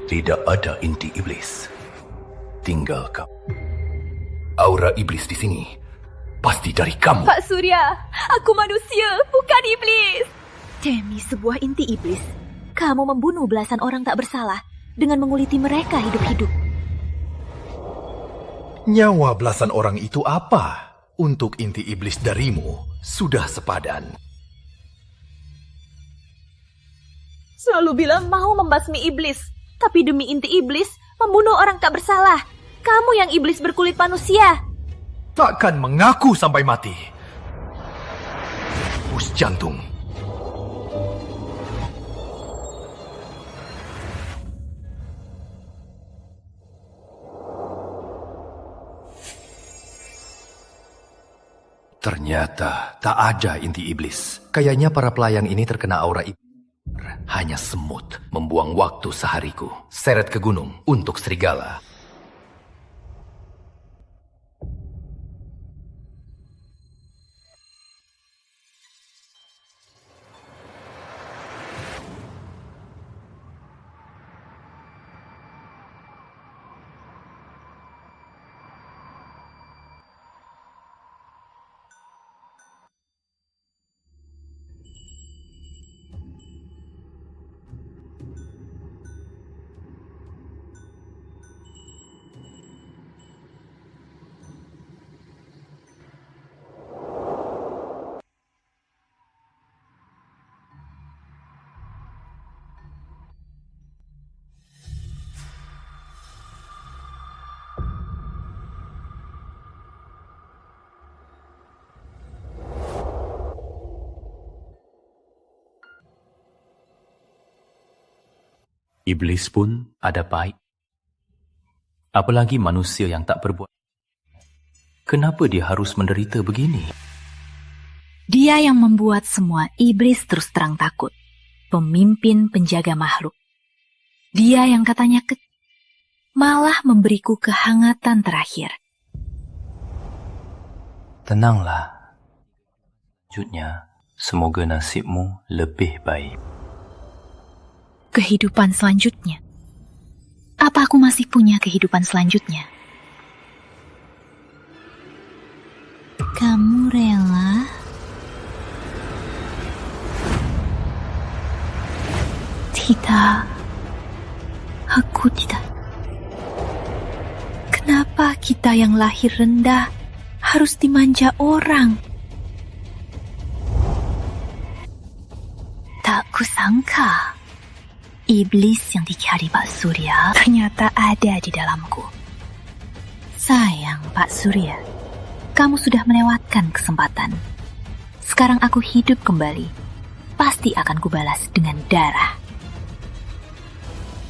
Tidak ada inti iblis. Tinggal kamu. Aura iblis di sini pasti dari kamu. Pak Surya, aku manusia, bukan iblis. Demi sebuah inti iblis, kamu membunuh belasan orang tak bersalah dengan menguliti mereka hidup-hidup. Nyawa belasan orang itu apa? Untuk inti iblis darimu sudah sepadan. Selalu bilang mau membasmi iblis, tapi demi inti iblis membunuh orang tak bersalah. Kamu yang iblis berkulit manusia. Takkan mengaku sampai mati. Bus jantung. Ternyata tak ada inti iblis. Kayaknya para pelayang ini terkena aura iblis. Hanya semut membuang waktu sehariku. Seret ke gunung untuk serigala. Iblis pun ada baik. Apalagi manusia yang tak berbuat. Kenapa dia harus menderita begini? Dia yang membuat semua iblis terus terang takut. Pemimpin penjaga makhluk. Dia yang katanya malah memberiku kehangatan terakhir. Tenanglah. Selanjutnya, semoga nasibmu lebih baik. Kehidupan selanjutnya. Apa aku masih punya kehidupan selanjutnya? Kamu rela? Tidak. Aku tidak. Kenapa kita yang lahir rendah harus dimanja orang? Tak kusangka. Iblis yang dicari Pak Surya ternyata ada di dalamku. Sayang Pak Surya, kamu sudah melewatkan kesempatan. Sekarang aku hidup kembali. Pasti akan kubalas dengan darah.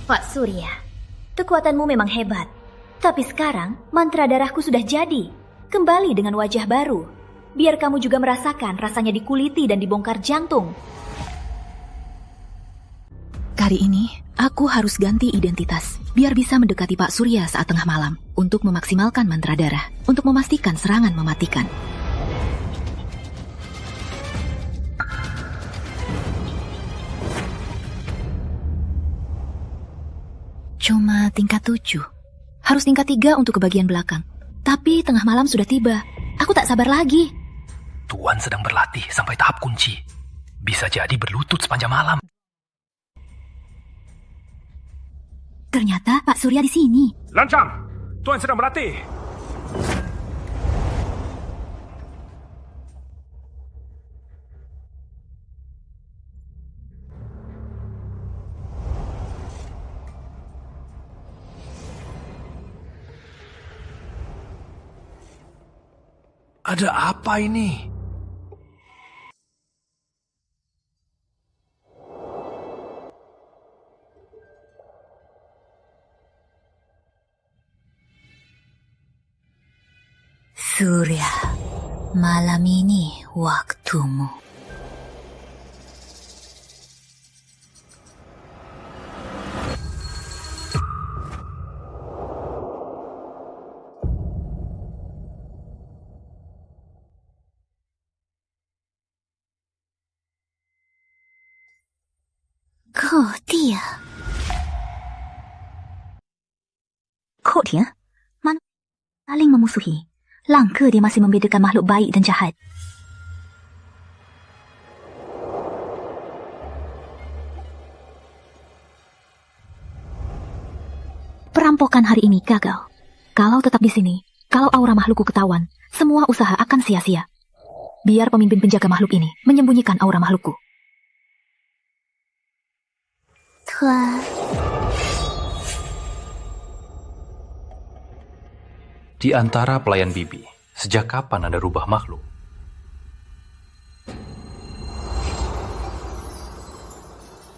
Pak Surya, kekuatanmu memang hebat. Tapi sekarang mantra darahku sudah jadi. Kembali dengan wajah baru. Biar kamu juga merasakan rasanya dikuliti dan dibongkar jantung. Kali ini, aku harus ganti identitas, biar bisa mendekati Pak Surya saat tengah malam, untuk memaksimalkan mantra darah, untuk memastikan serangan mematikan. Cuma tingkat 7. Harus tingkat 3 untuk ke bagian belakang. Tapi tengah malam sudah tiba. Aku tak sabar lagi. Tuan sedang berlatih sampai tahap kunci. Bisa jadi berlutut sepanjang malam. Ternyata Pak Surya di sini. Lancang! Tuan sedang berlatih. Ada apa ini? Surya, malam ini waktumu. Kau dia. dia? Mana saling memusuhi. Langka dia masih membedakan makhluk baik dan jahat. Perampokan hari ini gagal. Kalau tetap di sini, kalau aura makhlukku ketahuan, semua usaha akan sia-sia. Biar pemimpin penjaga makhluk ini menyembunyikan aura makhlukku. Tuan, Di antara pelayan Bibi, sejak kapan Anda rubah makhluk?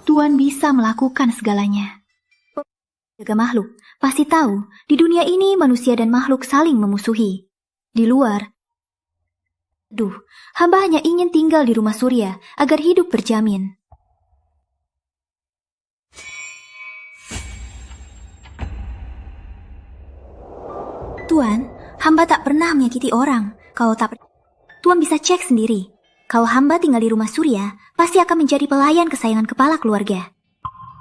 Tuan bisa melakukan segalanya. Penjaga makhluk pasti tahu di dunia ini manusia dan makhluk saling memusuhi. Di luar, hamba hanya ingin tinggal di rumah Surya agar hidup berjamin. Tuan, hamba tak pernah menyakiti orang. Tuan bisa cek sendiri. Kalau hamba tinggal di rumah Surya, pasti akan menjadi pelayan kesayangan kepala keluarga.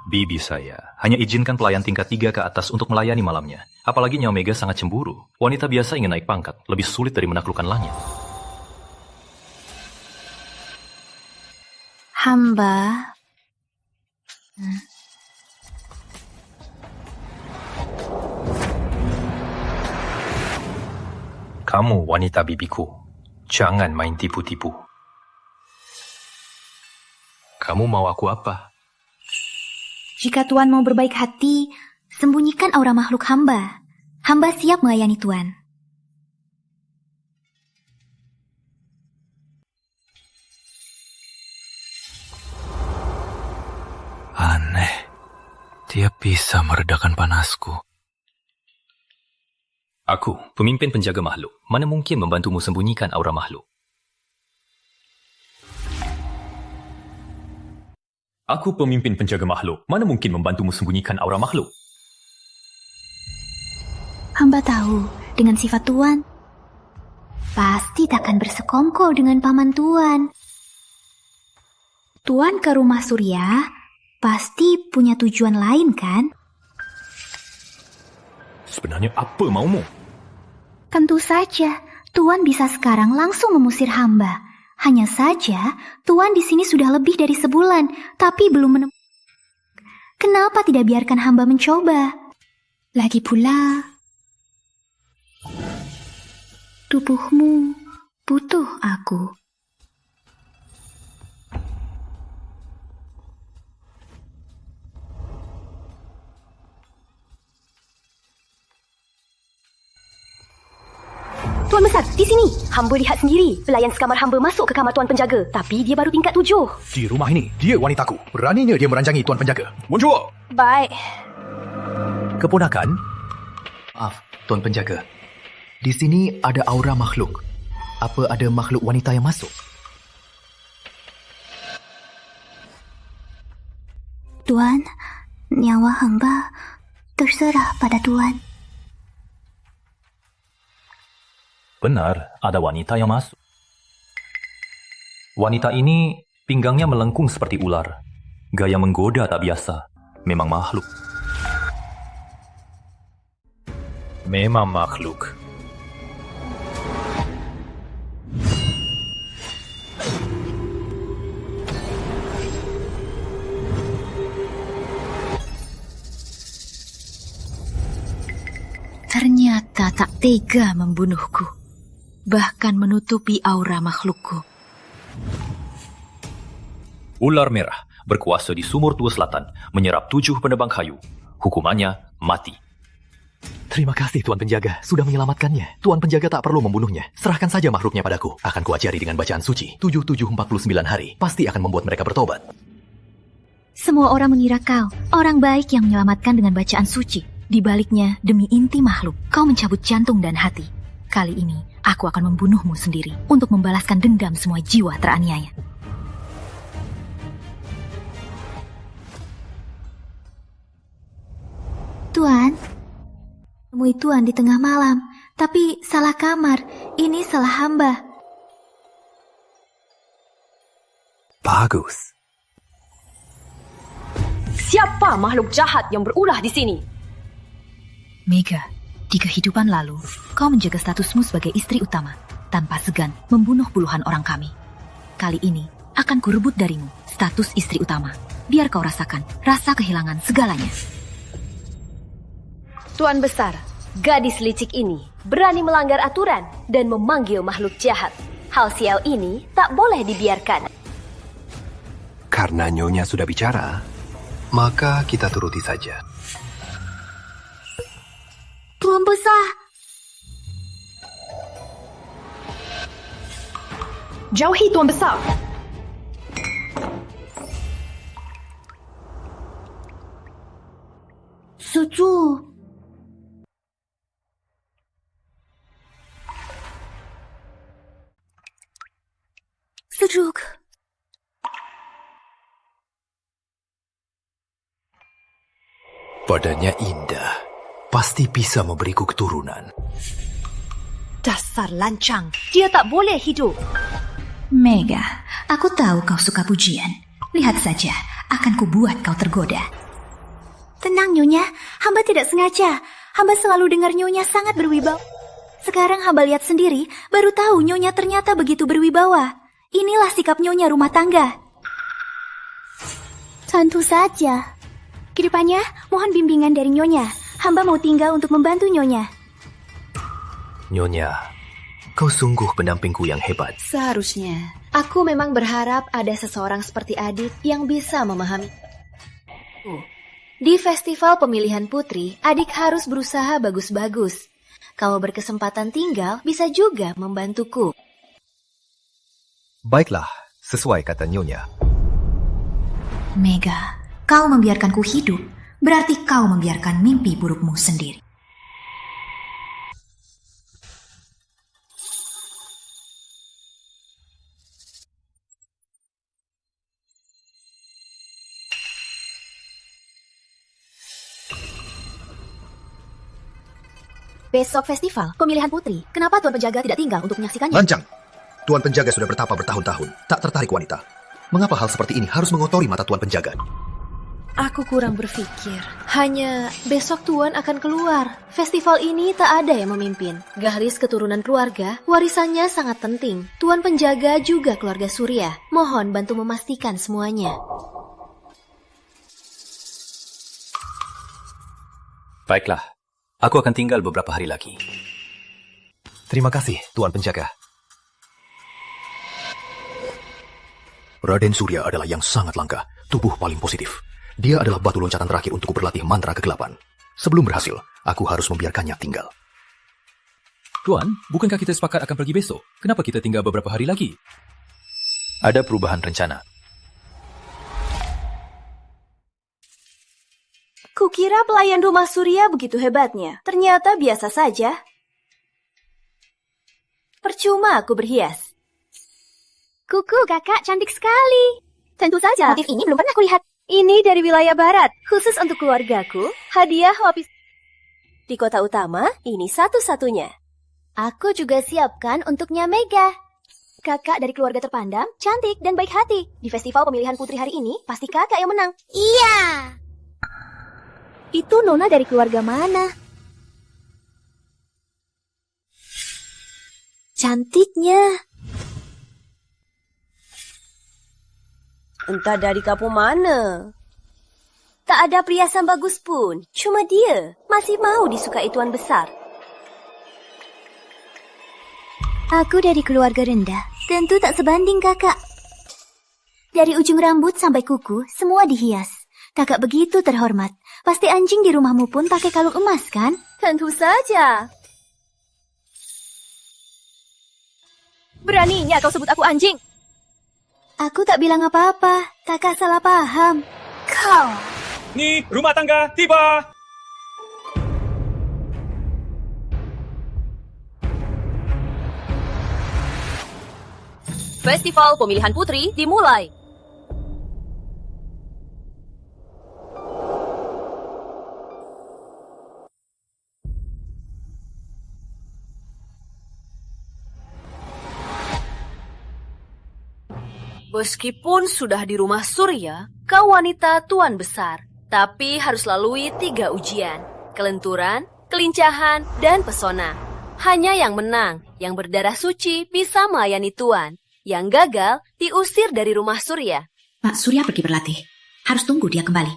Bibi saya hanya izinkan pelayan tingkat 3 ke atas untuk melayani malamnya. Apalagi Nyawa Mega sangat cemburu. Wanita biasa ingin naik pangkat, lebih sulit dari menaklukkan langit. Hamba... Kamu wanita bibiku, jangan main tipu-tipu. Kamu mau aku apa? Jika Tuan mau berbaik hati, sembunyikan aura makhluk hamba. Hamba siap melayani Tuan. Aneh, dia bisa meredakan panasku. Aku, pemimpin penjaga makhluk, mana mungkin membantumu sembunyikan aura makhluk? Aku pemimpin penjaga makhluk, mana mungkin membantumu sembunyikan aura makhluk? Hamba tahu, dengan sifat Tuan, pasti takkan bersekongkol dengan paman Tuan. Tuan ke rumah Surya, pasti punya tujuan lain kan? Sebenarnya apa maumu? Tentu saja, Tuan bisa sekarang langsung mengusir hamba. Hanya saja, Tuan di sini sudah lebih dari sebulan, tapi belum menemukan. Kenapa tidak biarkan hamba mencoba? Lagi pula, tubuhmu butuh aku. Tuan Besar, di sini. Hamba lihat sendiri. Pelayan sekamar hamba masuk ke kamar Tuan Penjaga. Tapi dia baru tingkat 7. Di rumah ini, dia wanitaku. Beraninya dia meranjangi Tuan Penjaga. Muncul! Baik. Keponakan, Maaf, Tuan Penjaga. Di sini ada aura makhluk. Apa ada makhluk wanita yang masuk? Tuan, nyawa hamba terserah pada Tuan. Benar, ada wanita yang masuk. Wanita ini pinggangnya melengkung seperti ular. Gaya menggoda tak biasa. Memang makhluk. Memang makhluk. Ternyata tak tega membunuhku. Bahkan menutupi aura makhlukku. Ular merah berkuasa di Sumur Tua Selatan menyerap 7 penebang kayu. Hukumannya mati. Terima kasih Tuan Penjaga, sudah menyelamatkannya. Tuan Penjaga tak perlu membunuhnya. Serahkan saja makhluknya padaku. Akan kuajari dengan bacaan suci. 7749 hari. Pasti akan membuat mereka bertobat. Semua orang mengira kau orang baik yang menyelamatkan dengan bacaan suci. Di baliknya, demi inti makhluk, kau mencabut jantung dan hati. Kali ini, aku akan membunuhmu sendiri untuk membalaskan dendam semua jiwa teraniaya. Tuan, temui Tuan di tengah malam, tapi salah kamar. Ini salah hamba. bagus. Siapa makhluk jahat yang berulah di sini? Mega, Di kehidupan lalu, kau menjaga statusmu sebagai istri utama, tanpa segan membunuh puluhan orang kami. Kali ini, akan kurebut darimu status istri utama. Biar kau rasakan rasa kehilangan segalanya. Tuan Besar, gadis licik ini berani melanggar aturan dan memanggil makhluk jahat. Hal sial ini tak boleh dibiarkan. Karena Nyonya sudah bicara, Maka kita turuti saja. Tuan Besar, Jauhi Tuan Besar. Sucu. Sejuk. Badannya indah, pasti bisa memberiku keturunan. Dasar lancang, dia tak boleh hidup. Mega, aku tahu kau suka pujian. Lihat saja, akan kubuat kau tergoda. Tenang Nyonya, hamba tidak sengaja. Hamba selalu dengar Nyonya sangat berwibawa. Sekarang hamba lihat sendiri, baru tahu Nyonya ternyata begitu berwibawa. Inilah sikap Nyonya rumah tangga. Tentu saja. Kedepannya, mohon bimbingan dari Nyonya. Hamba mau tinggal untuk membantu Nyonya. Nyonya, kau sungguh pendampingku yang hebat. Seharusnya, aku memang berharap ada seseorang seperti Adit yang bisa memahami. Di festival pemilihan putri, Adik harus berusaha bagus-bagus. Kalau berkesempatan tinggal, bisa juga membantuku. Baiklah, sesuai kata Nyonya. Mega, kau membiarkanku hidup, berarti kau membiarkan mimpi burukmu sendiri. Besok festival pemilihan putri. Kenapa Tuan Penjaga tidak tinggal untuk menyaksikannya? Lancang. Tuan Penjaga sudah bertapa bertahun-tahun, tak tertarik wanita. Mengapa hal seperti ini harus mengotori mata Tuan Penjaga? Aku kurang berpikir. Hanya besok Tuan akan keluar. Festival ini tak ada yang memimpin. Garis keturunan keluarga, warisannya sangat penting. Tuan Penjaga juga keluarga Surya. Mohon bantu memastikan semuanya. Baiklah, aku akan tinggal beberapa hari lagi. Terima kasih, Tuan Penjaga. Raden Surya adalah yang sangat langka, tubuh paling positif. Dia adalah batu loncatan terakhir untukku berlatih mantra kegelapan. Sebelum berhasil, aku harus membiarkannya tinggal. Tuan, bukankah kita sepakat akan pergi besok? Kenapa kita tinggal beberapa hari lagi? Ada perubahan rencana. Kukira pelayan rumah Surya begitu hebatnya. Ternyata biasa saja. Percuma aku berhias. Kuku, kakak cantik sekali. Tentu saja. Motif ini belum pernah kulihat. Ini dari wilayah barat, khusus untuk keluargaku. Hadiah lapis. Di kota utama, ini satu-satunya. Aku juga siapkan untuknya Mega. Kakak dari keluarga terpandang, cantik dan baik hati. Di festival pemilihan putri hari ini, pasti kakak yang menang. Iya. Itu Nona dari keluarga mana? Cantiknya. Entah dari kampung mana. Tak ada perhiasan bagus pun. Cuma dia masih mau disukai Tuan Besar. Aku dari keluarga rendah. Tentu tak sebanding kakak. Dari ujung rambut sampai kuku, semua dihias. Kakak begitu terhormat. Pasti anjing di rumahmu pun pakai kalung emas, kan? Tentu saja. Beraninya kau sebut aku anjing. Aku tak bilang apa-apa. Kakak salah paham. Kau. Ni, rumah tangga tiba. Festival pemilihan putri dimulai. Meskipun sudah di rumah Surya, kau wanita Tuan Besar. Tapi harus lalui 3 ujian. Kelenturan, kelincahan, dan pesona. Hanya yang menang, yang berdarah suci bisa melayani Tuan. Yang gagal, diusir dari rumah Surya. Pak Surya pergi berlatih. Harus tunggu dia kembali.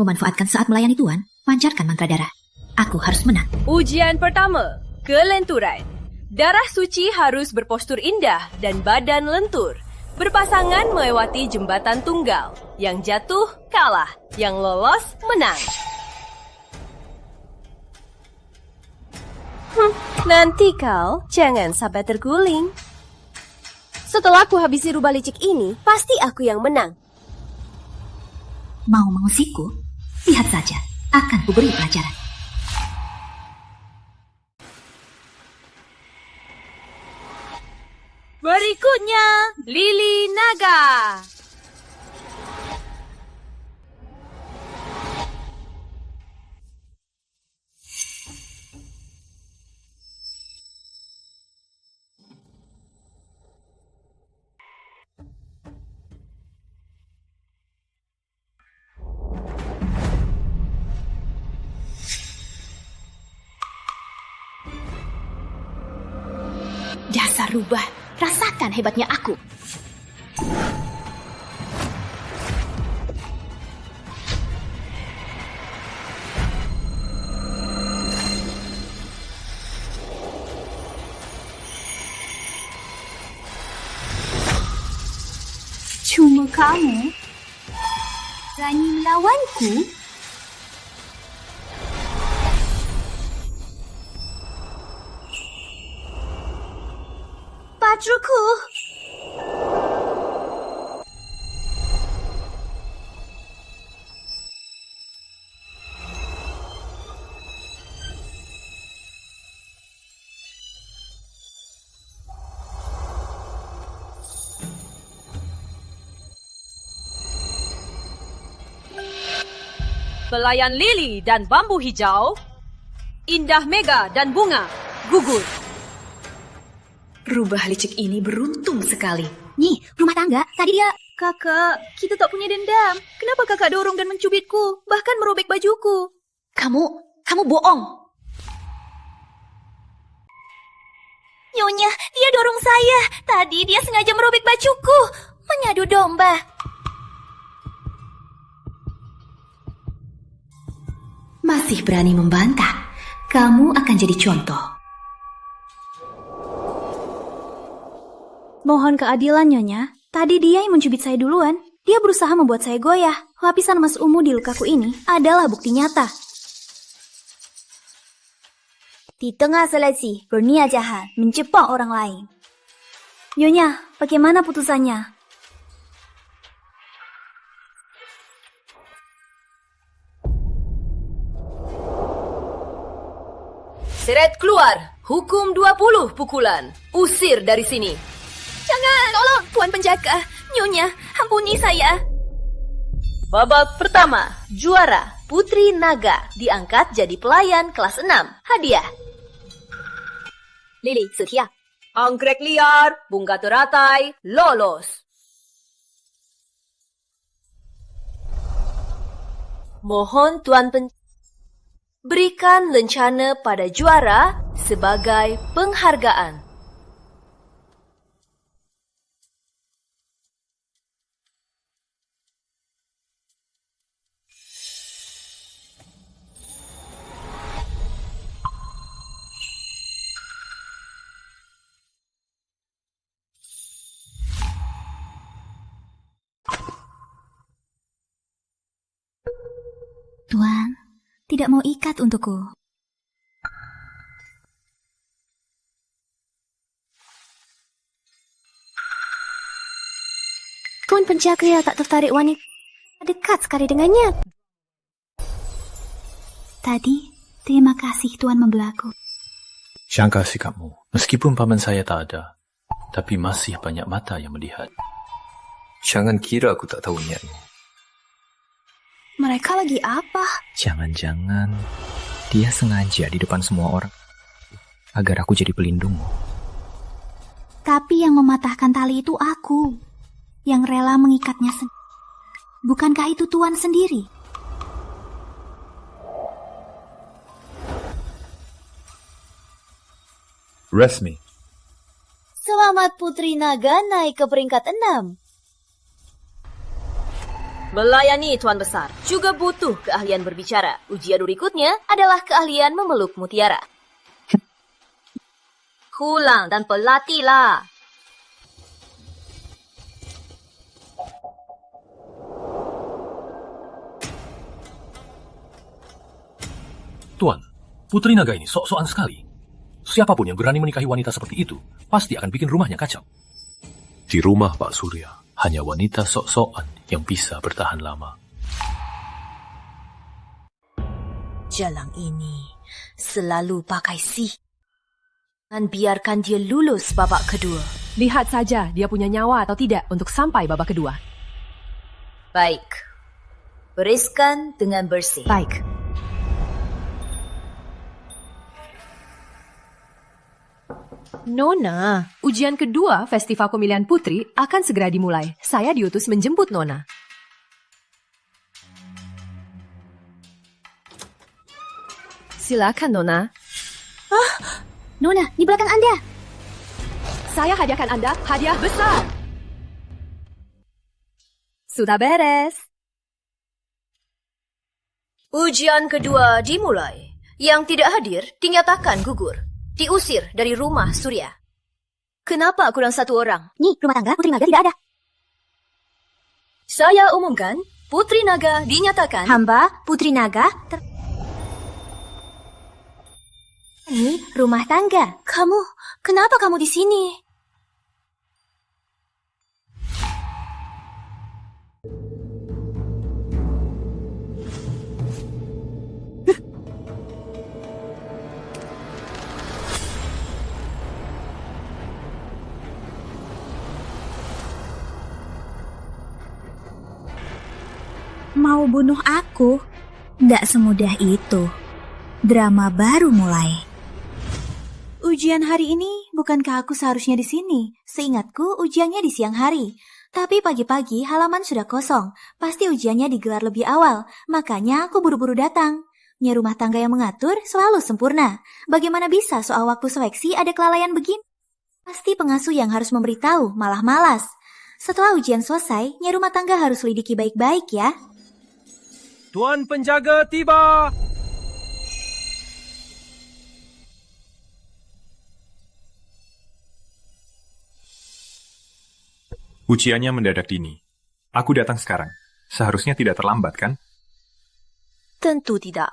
Memanfaatkan saat melayani Tuan, pancarkan mantra darah. Aku harus menang. Ujian pertama, kelenturan. Darah suci harus berpostur indah dan badan lentur. Berpasangan melewati jembatan tunggal. Yang jatuh, kalah. Yang lolos, menang. Nanti kau jangan sampai terguling. Setelah aku habisi rubah licik ini, pasti aku yang menang. Mau mengusikku? Lihat saja, akan kuberi pelajaran. Berikutnya, Lili Naga. Dasar rubah, rasakan hebatnya aku. Cuma kamu berani melawanku? Pacuku. Pelayan lili dan bambu hijau, indah mega dan bunga, gugur. Rubah licik ini beruntung sekali. Nih, rumah tangga, tadi dia... Kakak, kita tak punya dendam. Kenapa kakak dorong dan mencubitku, bahkan merobek bajuku? Kamu bohong. Nyonya, dia dorong saya. Tadi dia sengaja merobek bajuku. Menyadu domba. Masih berani membantah. Kamu akan jadi contoh. Mohon keadilan, Nyonya. Tadi dia yang mencubit saya duluan. Dia berusaha membuat saya goyah. Lapisan emas ungu di lukaku ini adalah bukti nyata. Di tengah seleksi, berniat jahat menjebak orang lain. Nyonya, bagaimana putusannya? Seret keluar, hukum 20 pukulan. Usir dari sini. Jangan, tolong, Tuan Penjaga. Nyonya, ampuni saya. Babak pertama, juara Putri Naga diangkat jadi pelayan kelas 6. Hadiah. Lili, setia. Anggrek liar, bunga teratai, lolos. Mohon Tuan berikan lencana pada juara sebagai penghargaan. Tuan, tidak mau ikat untukku. Tuan Penjaga tak tertarik wanita dekat sekali dengannya. Tadi, terima kasih Tuan membelaku. Syangka sikapmu. Meskipun paman saya tak ada, tapi masih banyak mata yang melihat. Jangan kira aku tak tahu niatmu. Mereka lagi apa? Jangan-jangan dia sengaja di depan semua orang agar aku jadi pelindungmu. Tapi yang mematahkan tali itu aku, yang rela mengikatnya sendiri. Bukankah itu Tuan sendiri? Resmi. Selamat Putri Naga naik ke peringkat 6. Melayani Tuan Besar juga butuh keahlian berbicara. Ujian berikutnya adalah keahlian memeluk mutiara. Kulang dan pelatihlah. Tuan, Putri Naga ini sok-sokan sekali. Siapapun yang berani menikahi wanita seperti itu, pasti akan bikin rumahnya kacau. Di rumah Pak Surya, hanya wanita sok-sokan yang bisa bertahan lama. Jalang ini selalu pakai sihir. Dan biarkan dia lulus babak kedua. Lihat saja dia punya nyawa atau tidak untuk sampai babak kedua. Baik. Bereskan dengan bersih. Baik. Nona, ujian kedua Festival Pemilihan Putri akan segera dimulai. Saya diutus menjemput Nona. Silakan, Nona. Nona, di belakang Anda. Saya hadiahkan Anda hadiah besar. Sudah beres. Ujian kedua dimulai. Yang tidak hadir dinyatakan gugur. Diusir dari rumah Surya. Kenapa kurang satu orang? Nih, rumah tangga Putri Naga tidak ada. Saya umumkan, Putri Naga dinyatakan... Hamba, Putri Naga... Ini rumah tangga. Kenapa kamu di sini? Mau bunuh aku? Nggak semudah itu. Drama baru mulai. Ujian hari ini, bukankah aku seharusnya di sini? Seingatku, ujiannya di siang hari. Tapi pagi-pagi halaman sudah kosong. Pasti ujiannya digelar lebih awal. Makanya aku buru-buru datang. Punya rumah tangga yang mengatur selalu sempurna. Bagaimana bisa soal waktu seleksi ada kelalaian begini? Pasti pengasuh yang harus memberitahu, malah malas. Setelah ujian selesai, Nyai rumah tangga harus lidiki baik-baik ya. Tuan penjaga tiba. Ujiannya mendadak dini. Aku datang sekarang. Seharusnya tidak terlambat, kan? Tentu tidak.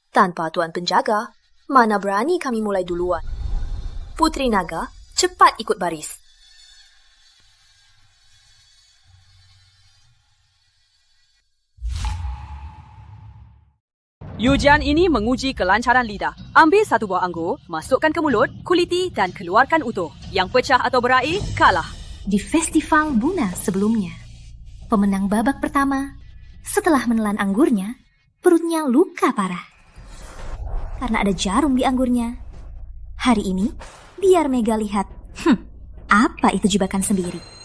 Tanpa Tuan Penjaga, mana berani kami mulai duluan. Putri Naga, cepat ikut baris. Ujian ini menguji kelancaran lidah. Ambil satu buah anggur, masukkan ke mulut, kuliti dan keluarkan utuh. Yang pecah atau berair, kalah. Di festival Buna sebelumnya, pemenang babak pertama, setelah menelan anggurnya, perutnya luka parah. Karena ada jarum di anggurnya. Hari ini, biar Mega lihat, apa itu jebakan sendiri.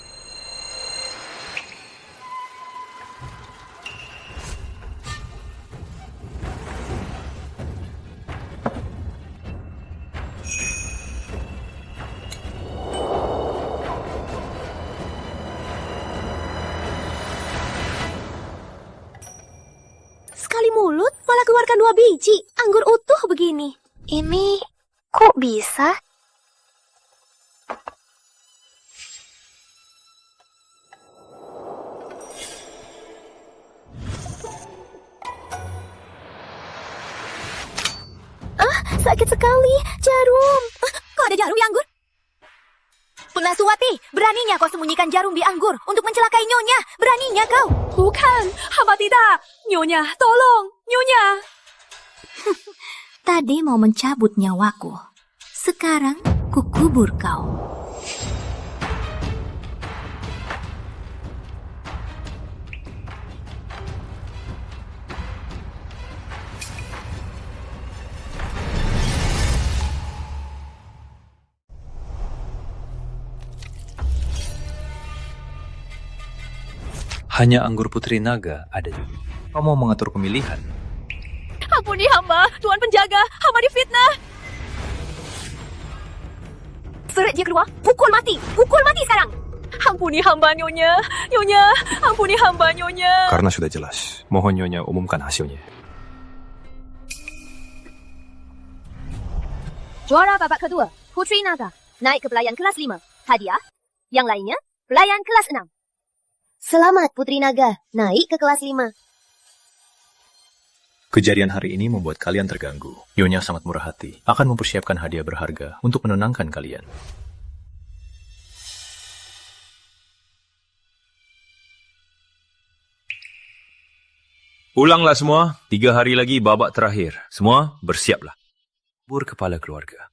Sekali mulut, malah keluarkan 2 biji. Anggur utuh begini. Ini kok bisa? Sakit sekali. Jarum. Kok ada jarum di anggur? Punaswati, beraninya kau sembunyikan jarum di anggur untuk mencelakai Nyonya. Beraninya kau. Bukan, hamba tidak. Nyonya, tolong. Nyonya. Tadi mau mencabut nyawaku. Sekarang kukubur kau. Hanya anggur Putri Naga ada juga. Kau mau mengatur pemilihan? Ampuni hamba, Tuan Penjaga, hamba difitnah. Seret dia keluar. Pukul mati. Pukul mati sekarang. Ampuni hamba, Nyonya. Nyonya, ampuni hamba, Nyonya. Karena sudah jelas, mohon Nyonya umumkan hasilnya. Juara babak kedua, Putri Naga. Naik ke pelayan kelas 5. Hadiah. Yang lainnya, pelayan kelas 6. Selamat Putri Naga, naik ke kelas 5. Kejadian hari ini membuat kalian terganggu. Nyonya sangat murah hati, akan mempersiapkan hadiah berharga untuk menenangkan kalian. Ulanglah semua, 3 hari lagi babak terakhir. Semua bersiaplah. Bur kepala keluarga.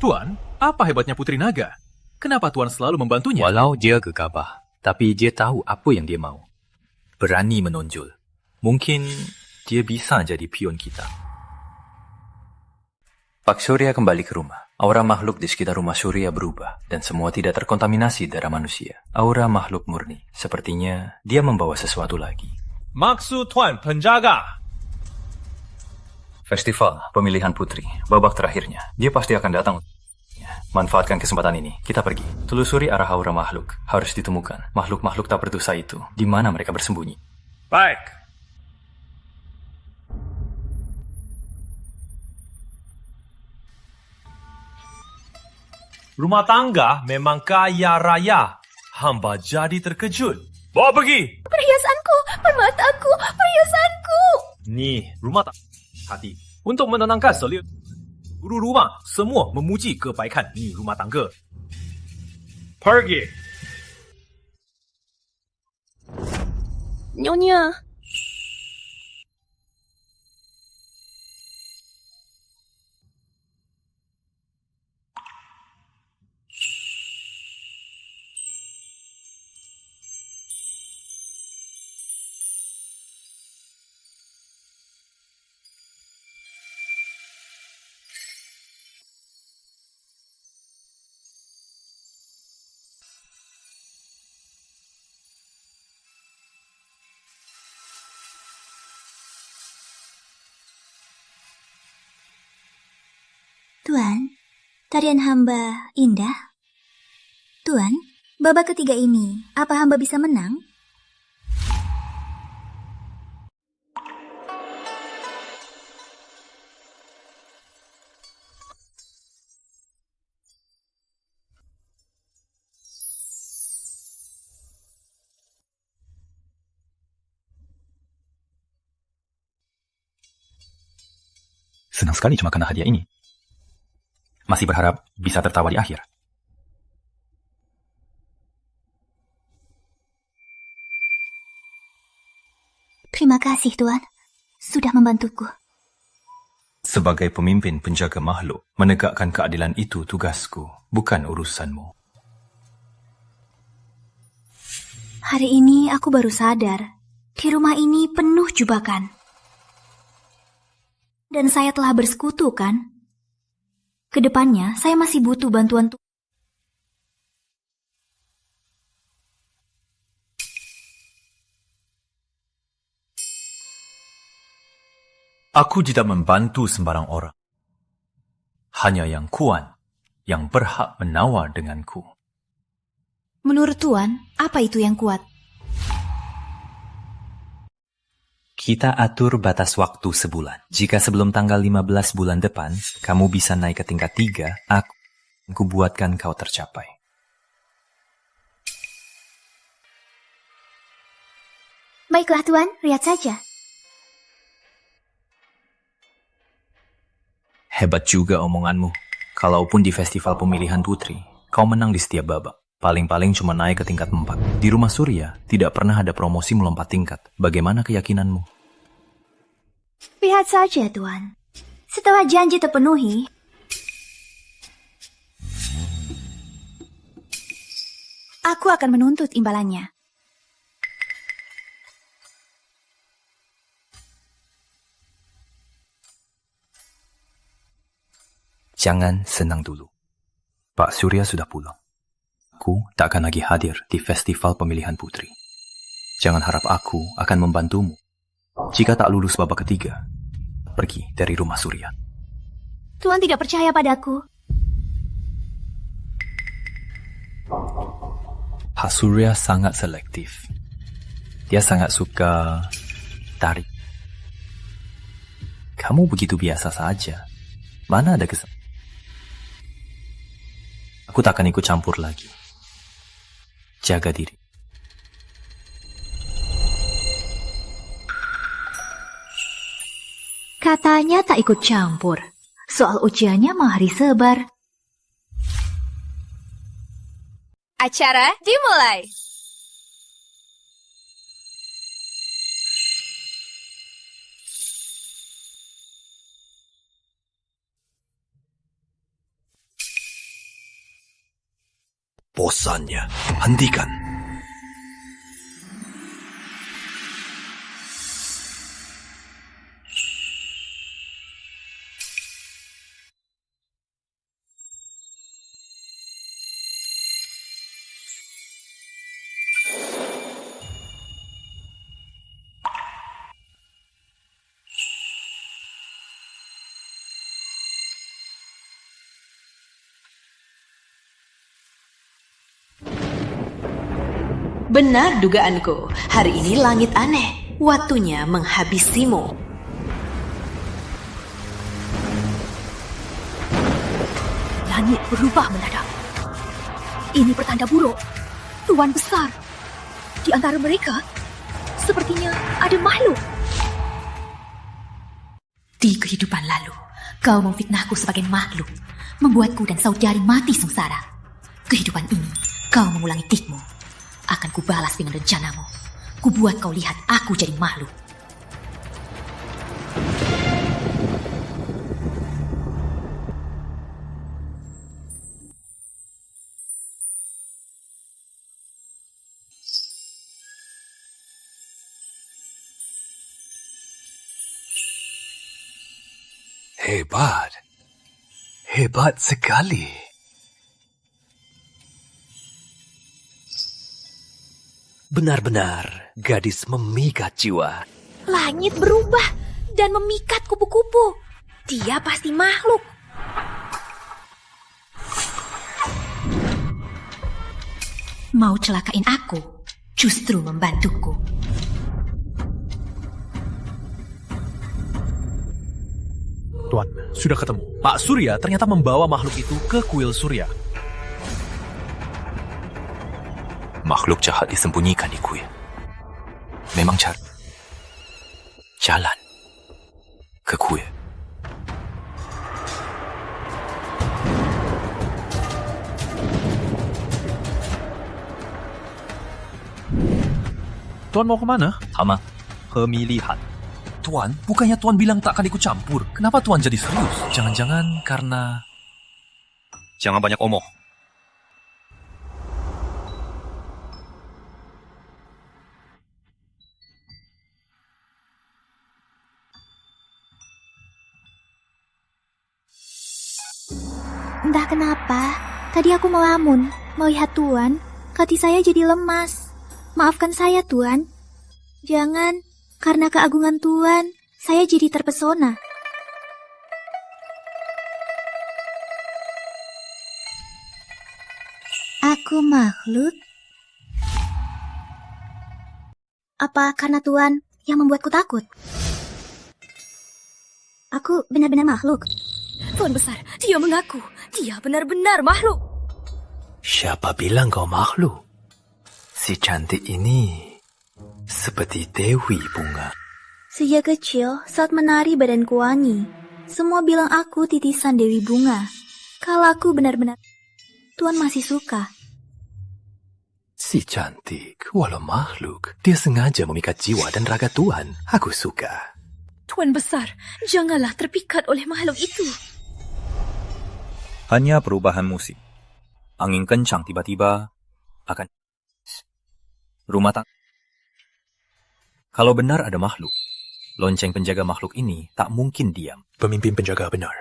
Tuan, apa hebatnya Putri Naga? Kenapa Tuan selalu membantunya? Walau dia gegabah, tapi dia tahu apa yang dia mau. Berani menonjol. Mungkin dia bisa jadi pion kita. Pak Surya kembali ke rumah. Aura makhluk di sekitar rumah Surya berubah, dan semua tidak terkontaminasi darah manusia. Aura makhluk murni. Sepertinya dia membawa sesuatu lagi. Maksud Tuan Penjaga. Festival pemilihan putri, babak terakhirnya. Dia pasti akan datang. Manfaatkan kesempatan ini. Kita pergi. Telusuri arah aura makhluk. Harus ditemukan. Makhluk-makhluk tak berdosa itu. Di mana mereka bersembunyi. Baik. Rumah tangga memang kaya raya. Hamba jadi terkejut. Bawa pergi! Perhiasanku, permataku, perhiasanku. Ni, rumah tak hati. Untuk menenangkan seluruh guru rumah, semua memuji kebaikan ni rumah tangga. Pergi! Nyonya. Tuan, tarian hamba indah. Tuan, babak ketiga ini, apa hamba bisa menang? Senang sekali cuma karena hadiah ini. Masih berharap bisa tertawa di akhir. Terima kasih, Tuan. Sudah membantuku. Sebagai pemimpin penjaga makhluk, menegakkan keadilan itu tugasku, bukan urusanmu. Hari ini aku baru sadar, di rumah ini penuh jebakan. Dan saya telah bersekutu, kan? Kedepannya, saya masih butuh bantuan Tuhan. Aku tidak membantu sembarang orang. Hanya yang kuat, yang berhak menawar denganku. Menurut Tuan, apa itu yang kuat? Kita atur batas waktu sebulan. Jika sebelum tanggal 15 bulan depan, kamu bisa naik ke tingkat 3, aku buatkan kau tercapai. Baiklah Tuan, lihat saja. Hebat juga omonganmu. Kalaupun di festival pemilihan putri, kau menang di setiap babak. Paling-paling cuma naik ke tingkat 4. Di rumah Surya, tidak pernah ada promosi melompat tingkat. Bagaimana keyakinanmu? Lihat saja, Tuan. Setelah janji terpenuhi, aku akan menuntut imbalannya. Jangan senang dulu. Pak Surya sudah pulang. Aku tak akan lagi hadir di festival pemilihan putri. Jangan harap aku akan membantumu. Jika tak lulus babak ketiga, pergi dari rumah Surya. Tuan tidak percaya padaku. Pak Surya sangat selektif. Dia sangat suka tarik. Kamu begitu biasa saja. Mana ada kesempatan? Aku tak akan ikut campur lagi. Jaga diri. Katanya tak ikut campur. Soal ujiannya mau hari sebar. Acara dimulai. Bosannya, hentikan. Benar dugaanku, hari ini langit aneh. Waktunya menghabisimu. Langit berubah mendadak. Ini pertanda buruk. Tuan besar. Di antara mereka, sepertinya ada makhluk. Di kehidupan lalu, kau memfitnahku sebagai makhluk, membuatku dan saudari mati sengsara. Kehidupan ini, kau mengulangi tikmu. Akan kubalas dengan rencanamu. Kubuat kau lihat aku jadi makhluk. Hebat. Hebat sekali. Benar-benar gadis memikat jiwa. Langit berubah dan memikat kupu-kupu. Dia pasti makhluk. Mau celakain aku, justru membantuku. Tuan, sudah ketemu. Pak Surya ternyata membawa makhluk itu ke kuil Surya. Makhluk jahat disembunyikan di kuil. Memang cara jalan ke kuil. Tuan mau kemana? Sama. Pemilihan. Tuan, bukannya Tuan bilang tak akan ikut campur. Kenapa Tuan jadi serius? Jangan-jangan karena... Jangan banyak omong. Entah kenapa, tadi aku melamun. Melihat Tuan, hati saya jadi lemas. Maafkan saya, Tuan. Jangan, karena keagungan Tuan, saya jadi terpesona. Aku makhluk? Apa karena Tuan yang membuatku takut? Aku benar-benar makhluk. Tuan besar, dia mengaku. Dia benar-benar makhluk. Siapa bilang kau makhluk? Si cantik ini seperti Dewi Bunga. Sejak kecil, saat menari badanku wangi. Semua bilang aku titisan Dewi Bunga. Kalau aku benar-benar, Tuan masih suka. Si cantik, walau makhluk, dia sengaja memikat jiwa dan raga Tuan. Aku suka. Tuan besar, janganlah terpikat oleh makhluk itu. Hanya perubahan musim. Angin kencang tiba-tiba akan... Rumah tangga. Kalau benar ada makhluk, lonceng penjaga makhluk ini tak mungkin diam. Pemimpin penjaga benar.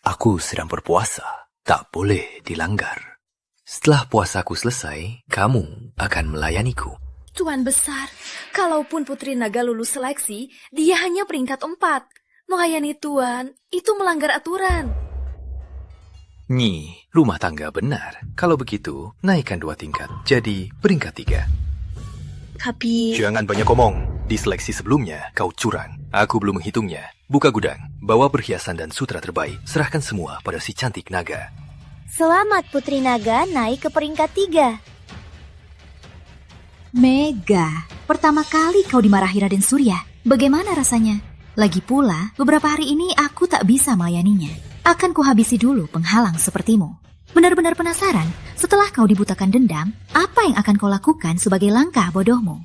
Aku sedang berpuasa, tak boleh dilanggar. Setelah puasaku selesai, kamu akan melayaniku. Tuan Besar, kalaupun Putri Naga lulus seleksi, dia hanya peringkat 4. Melayani Tuan, itu melanggar aturan. Nyi, rumah tangga benar. Kalau begitu, naikkan 2 tingkat, jadi peringkat 3. Tapi... Jangan banyak omong. Di seleksi sebelumnya, kau curang. Aku belum menghitungnya. Buka gudang, bawa perhiasan dan sutra terbaik. Serahkan semua pada si cantik naga. Selamat Putri Naga naik ke peringkat 3. Mega, pertama kali kau dimarahi Raden Surya. Bagaimana rasanya? Lagi pula, beberapa hari ini aku tak bisa melayaninya. Akan kuhabisi dulu penghalang sepertimu. Benar-benar penasaran, setelah kau dibutakan dendam, apa yang akan kau lakukan sebagai langkah bodohmu?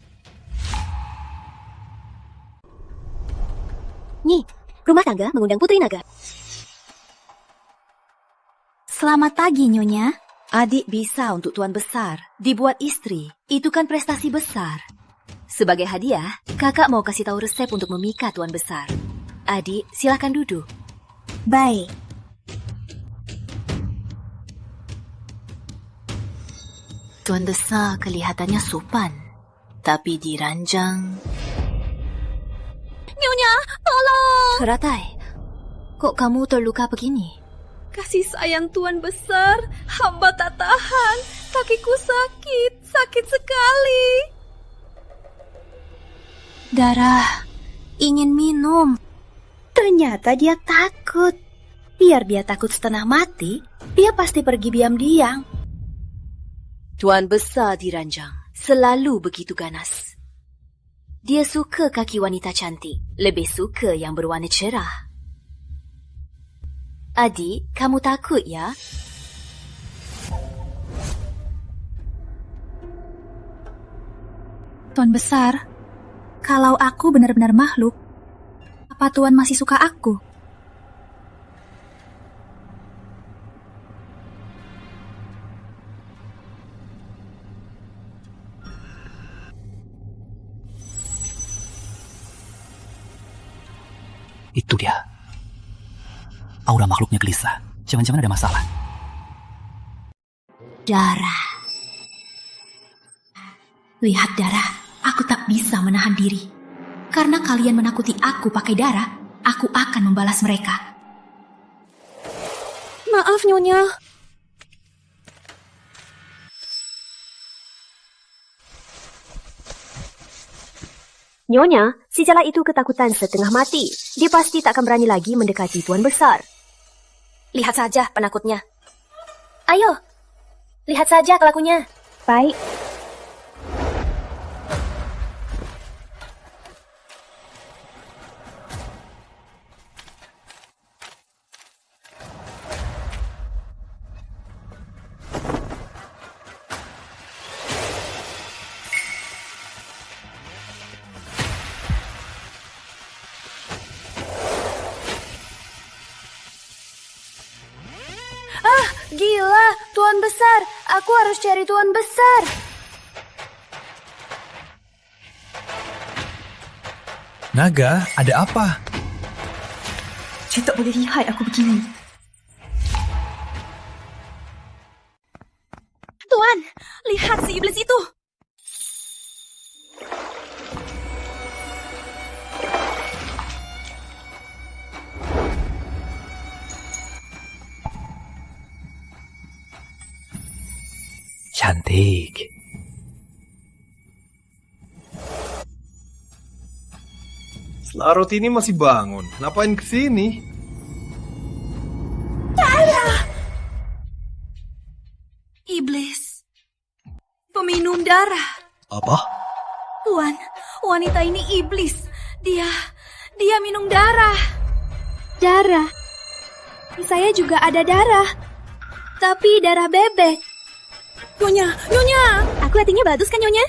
Nyi, rumah tangga mengundang Putri Naga. Selamat pagi, Nyonya. Adik bisa untuk Tuan Besar, dibuat istri, itu kan prestasi besar. Sebagai hadiah, kakak mau kasih tahu resep untuk memikat Tuan Besar. Adik, silakan duduk. Baik. Tuan Besar kelihatannya sopan, tapi diranjang. Nyonya, tolong! Teratai, kok kamu terluka begini? Kasih sayang Tuan Besar, hamba tak tahan. Kakiku sakit sekali. Darah, ingin minum. Ternyata dia takut. Biar dia takut setengah mati, dia pasti pergi diam-diam. Tuan Besar diranjang, selalu begitu ganas. Dia suka kaki wanita cantik, lebih suka yang berwarna cerah. Adik, kamu takut ya? Tuan Besar, kalau aku benar-benar makhluk, apa Tuan masih suka aku? Itu dia. Aura makhluknya gelisah. Jangan-jangan ada masalah. Darah. Lihat darah, aku tak bisa menahan diri. Karena kalian menakuti aku pakai darah, aku akan membalas mereka. Maaf, Nyonya. Nyonya, si jala itu ketakutan setengah mati. Dia pasti tak akan berani lagi mendekati Tuan Besar. Lihat saja penakutnya. Ayo, lihat saja kelakunya. Baik. Gila, Tuan Besar. Aku harus cari Tuan Besar. Naga, ada apa? Dia tak boleh lihat aku begini. Tuan, lihat si iblis itu. Cantik. Larut ini masih bangun. Ngapain kesini? Darah! Iblis. Peminum darah. Apa? Tuan, wanita ini iblis. Dia minum darah. Darah. Saya juga ada darah. Tapi darah bebek. Nyonya. Aku hatinya bagus kan, Nyonya?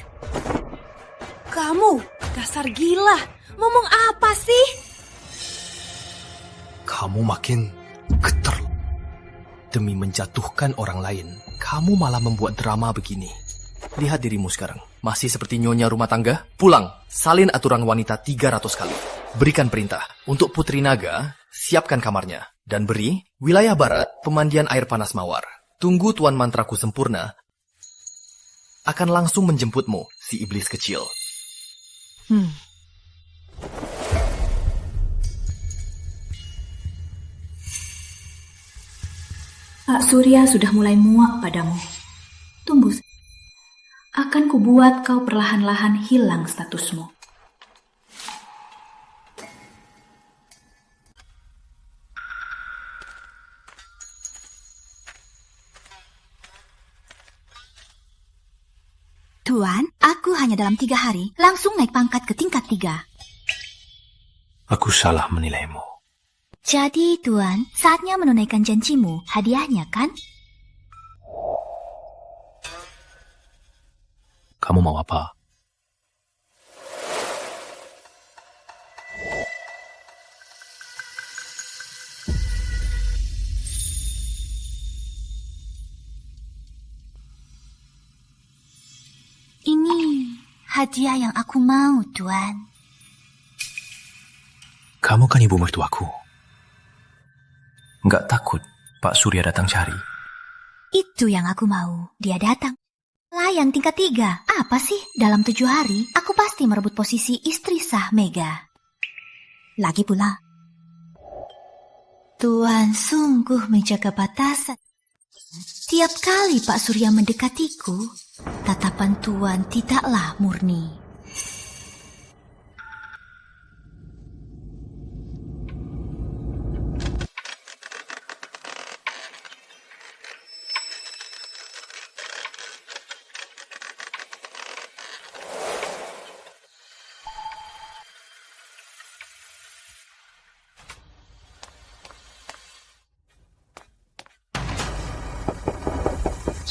Kamu, dasar gila. Ngomong apa sih? Kamu makin geter. Demi menjatuhkan orang lain, kamu malah membuat drama begini. Lihat dirimu sekarang. Masih seperti nyonya rumah tangga? Pulang, salin aturan wanita 300 kali. Berikan perintah untuk Putri Naga, siapkan kamarnya. Dan beri wilayah barat pemandian air panas mawar. Tunggu tuan mantraku sempurna. akan langsung menjemputmu, si iblis kecil. Pak Surya sudah mulai muak padamu. Tunggu, akan kubuat kau perlahan-lahan hilang statusmu. Tuan, aku hanya dalam 3 hari langsung naik pangkat ke tingkat 3. Aku salah menilaimu. Jadi, Tuan, saatnya menunaikan janjimu. Hadiahnya, kan? Kamu mau apa? Ini hadiah yang aku mau, Tuan. Kamu kan ibu mertuaku. Nggak takut Pak Surya datang cari? Itu yang aku mau. Dia datang. Layang tingkat 3. Apa sih? Dalam 7 hari, aku pasti merebut posisi istri sah Mega. Lagi pula, Tuan sungguh menjaga batasan. Tiap kali Pak Surya mendekatiku, tatapan Tuan tidaklah murni.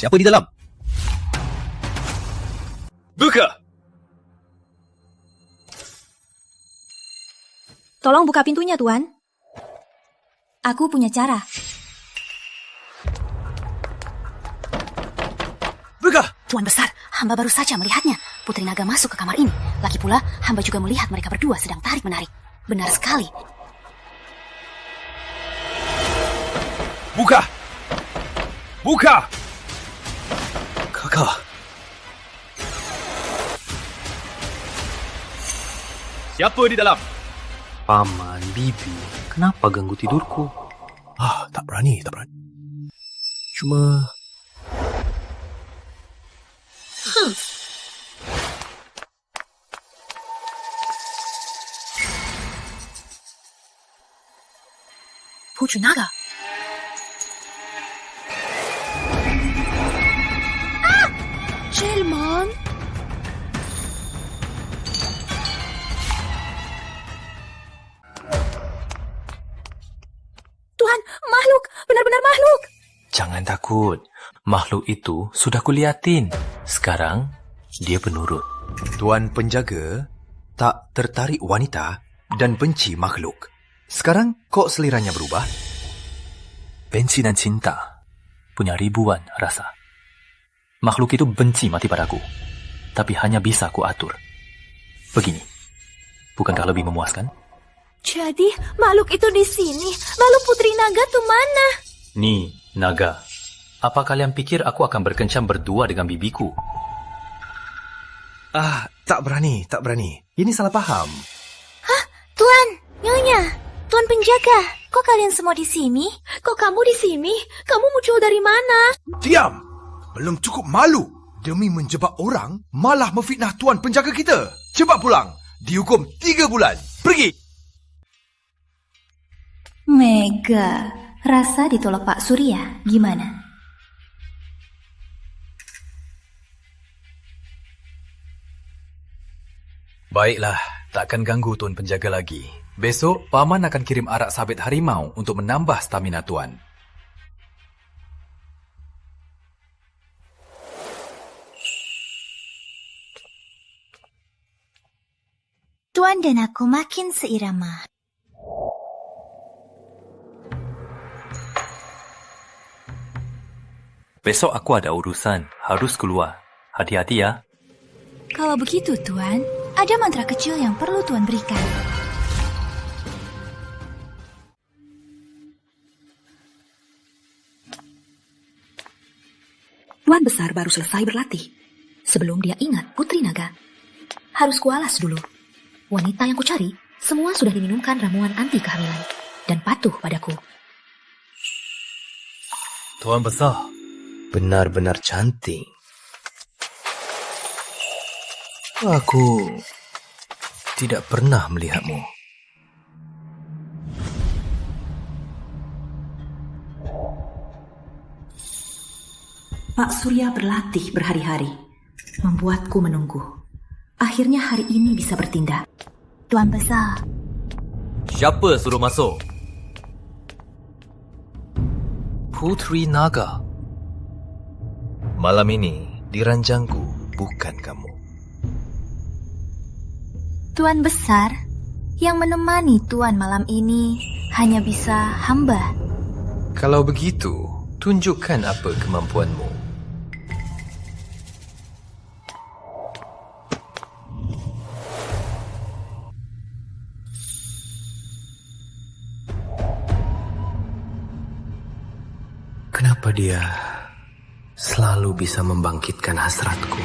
Siapa di dalam? Buka! Tolong buka pintunya, Tuan. Aku punya cara. Buka! Tuan Besar, hamba baru saja melihatnya. Putri Naga masuk ke kamar ini. Lagi pula, hamba juga melihat mereka berdua sedang tarik-menarik. Benar sekali. Buka! Buka! Kakak. Siapa di dalam? Paman, Bibi, kenapa ganggu tidurku? Tak berani. Cuma... Putri Naga. Shelmon? Tuhan, makhluk! Benar-benar makhluk! Jangan takut. Makhluk itu sudah kuliatin. Sekarang, dia penurut. Tuan penjaga tak tertarik wanita dan benci makhluk. Sekarang kok seliranya berubah? Benci dan cinta punya ribuan rasa. Makhluk itu benci mati padaku, tapi hanya bisa ku atur. Begini, bukankah lebih memuaskan? Jadi, makhluk itu di sini. Lalu Putri Naga tuh mana? Nih, Naga. Apa kalian pikir aku akan berkencan berdua dengan bibiku? Tak berani. Ini salah paham. Hah? Tuan, Nyonya, Tuan penjaga, kok kalian semua di sini? Kok kamu di sini? Kamu muncul dari mana? Diam! Belum cukup malu. Demi menjebak orang, malah memfitnah tuan penjaga kita. Cepat pulang. Dihukum 3 bulan. Pergi! Mega, rasa ditolak Pak Surya, gimana? Baiklah, takkan ganggu Tuan Penjaga lagi. Besok, Paman akan kirim arak sabit harimau untuk menambah stamina Tuan. Tuan dan aku makin seirama. Besok aku ada urusan, harus keluar. Hati-hati ya. Kalau begitu, Tuan, ada mantra kecil yang perlu Tuan berikan. Tuan Besar baru selesai berlatih. sebelum dia ingat Putri Naga. Harus kualas dulu. Wanita yang kucari semua sudah diminumkan ramuan anti kehamilan dan patuh padaku. Tuan Besar, benar-benar cantik. Aku tidak pernah melihatmu. Pak Surya berlatih berhari-hari, membuatku menunggu. Akhirnya hari ini bisa bertindak. Tuan Besar. Siapa suruh masuk? Putri Naga. Malam ini diranjangku, bukan kamu. Tuan Besar, yang menemani Tuan malam ini hanya bisa hamba. Kalau begitu, tunjukkan apa kemampuanmu. Kenapa dia selalu bisa membangkitkan hasratku?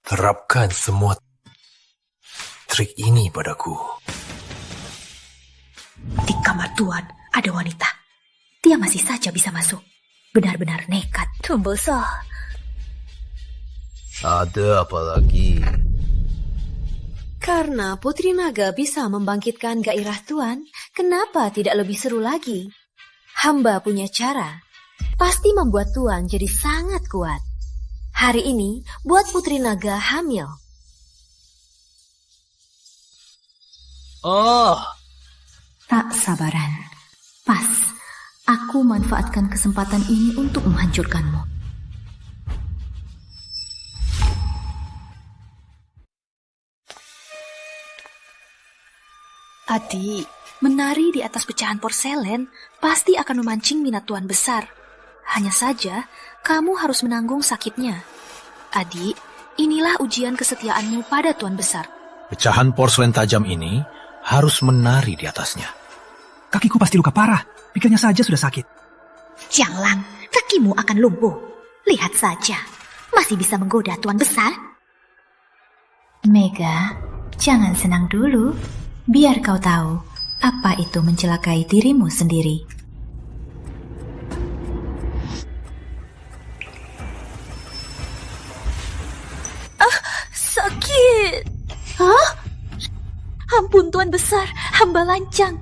Terapkan semua trik ini padaku. Di kamar Tuan ada wanita. Dia masih saja bisa masuk. Benar-benar nekat. Tuan Besar. Ada apa lagi? Karena Putri Naga bisa membangkitkan gairah Tuan, kenapa tidak lebih seru lagi? Hamba punya cara. Pasti membuat Tuan jadi sangat kuat. Hari ini, buat Putri Naga hamil. Oh. Tak sabaran. Pas. Aku manfaatkan kesempatan ini untuk menghancurkanmu. Adik, menari di atas pecahan porselen pasti akan memancing minat Tuan Besar. Hanya saja, kamu harus menanggung sakitnya. Adik, inilah ujian kesetiaanmu pada Tuan Besar. Pecahan porselen tajam ini harus menari di atasnya. Kakiku pasti luka parah. Pikirnya saja sudah sakit. Janglang, kakimu akan lumpuh. Lihat saja, masih bisa menggoda Tuan Besar. Mega, jangan senang dulu. Biar kau tahu apa itu mencelakai dirimu sendiri. Sakit. Hah? Ampun Tuan Besar, hamba lancang.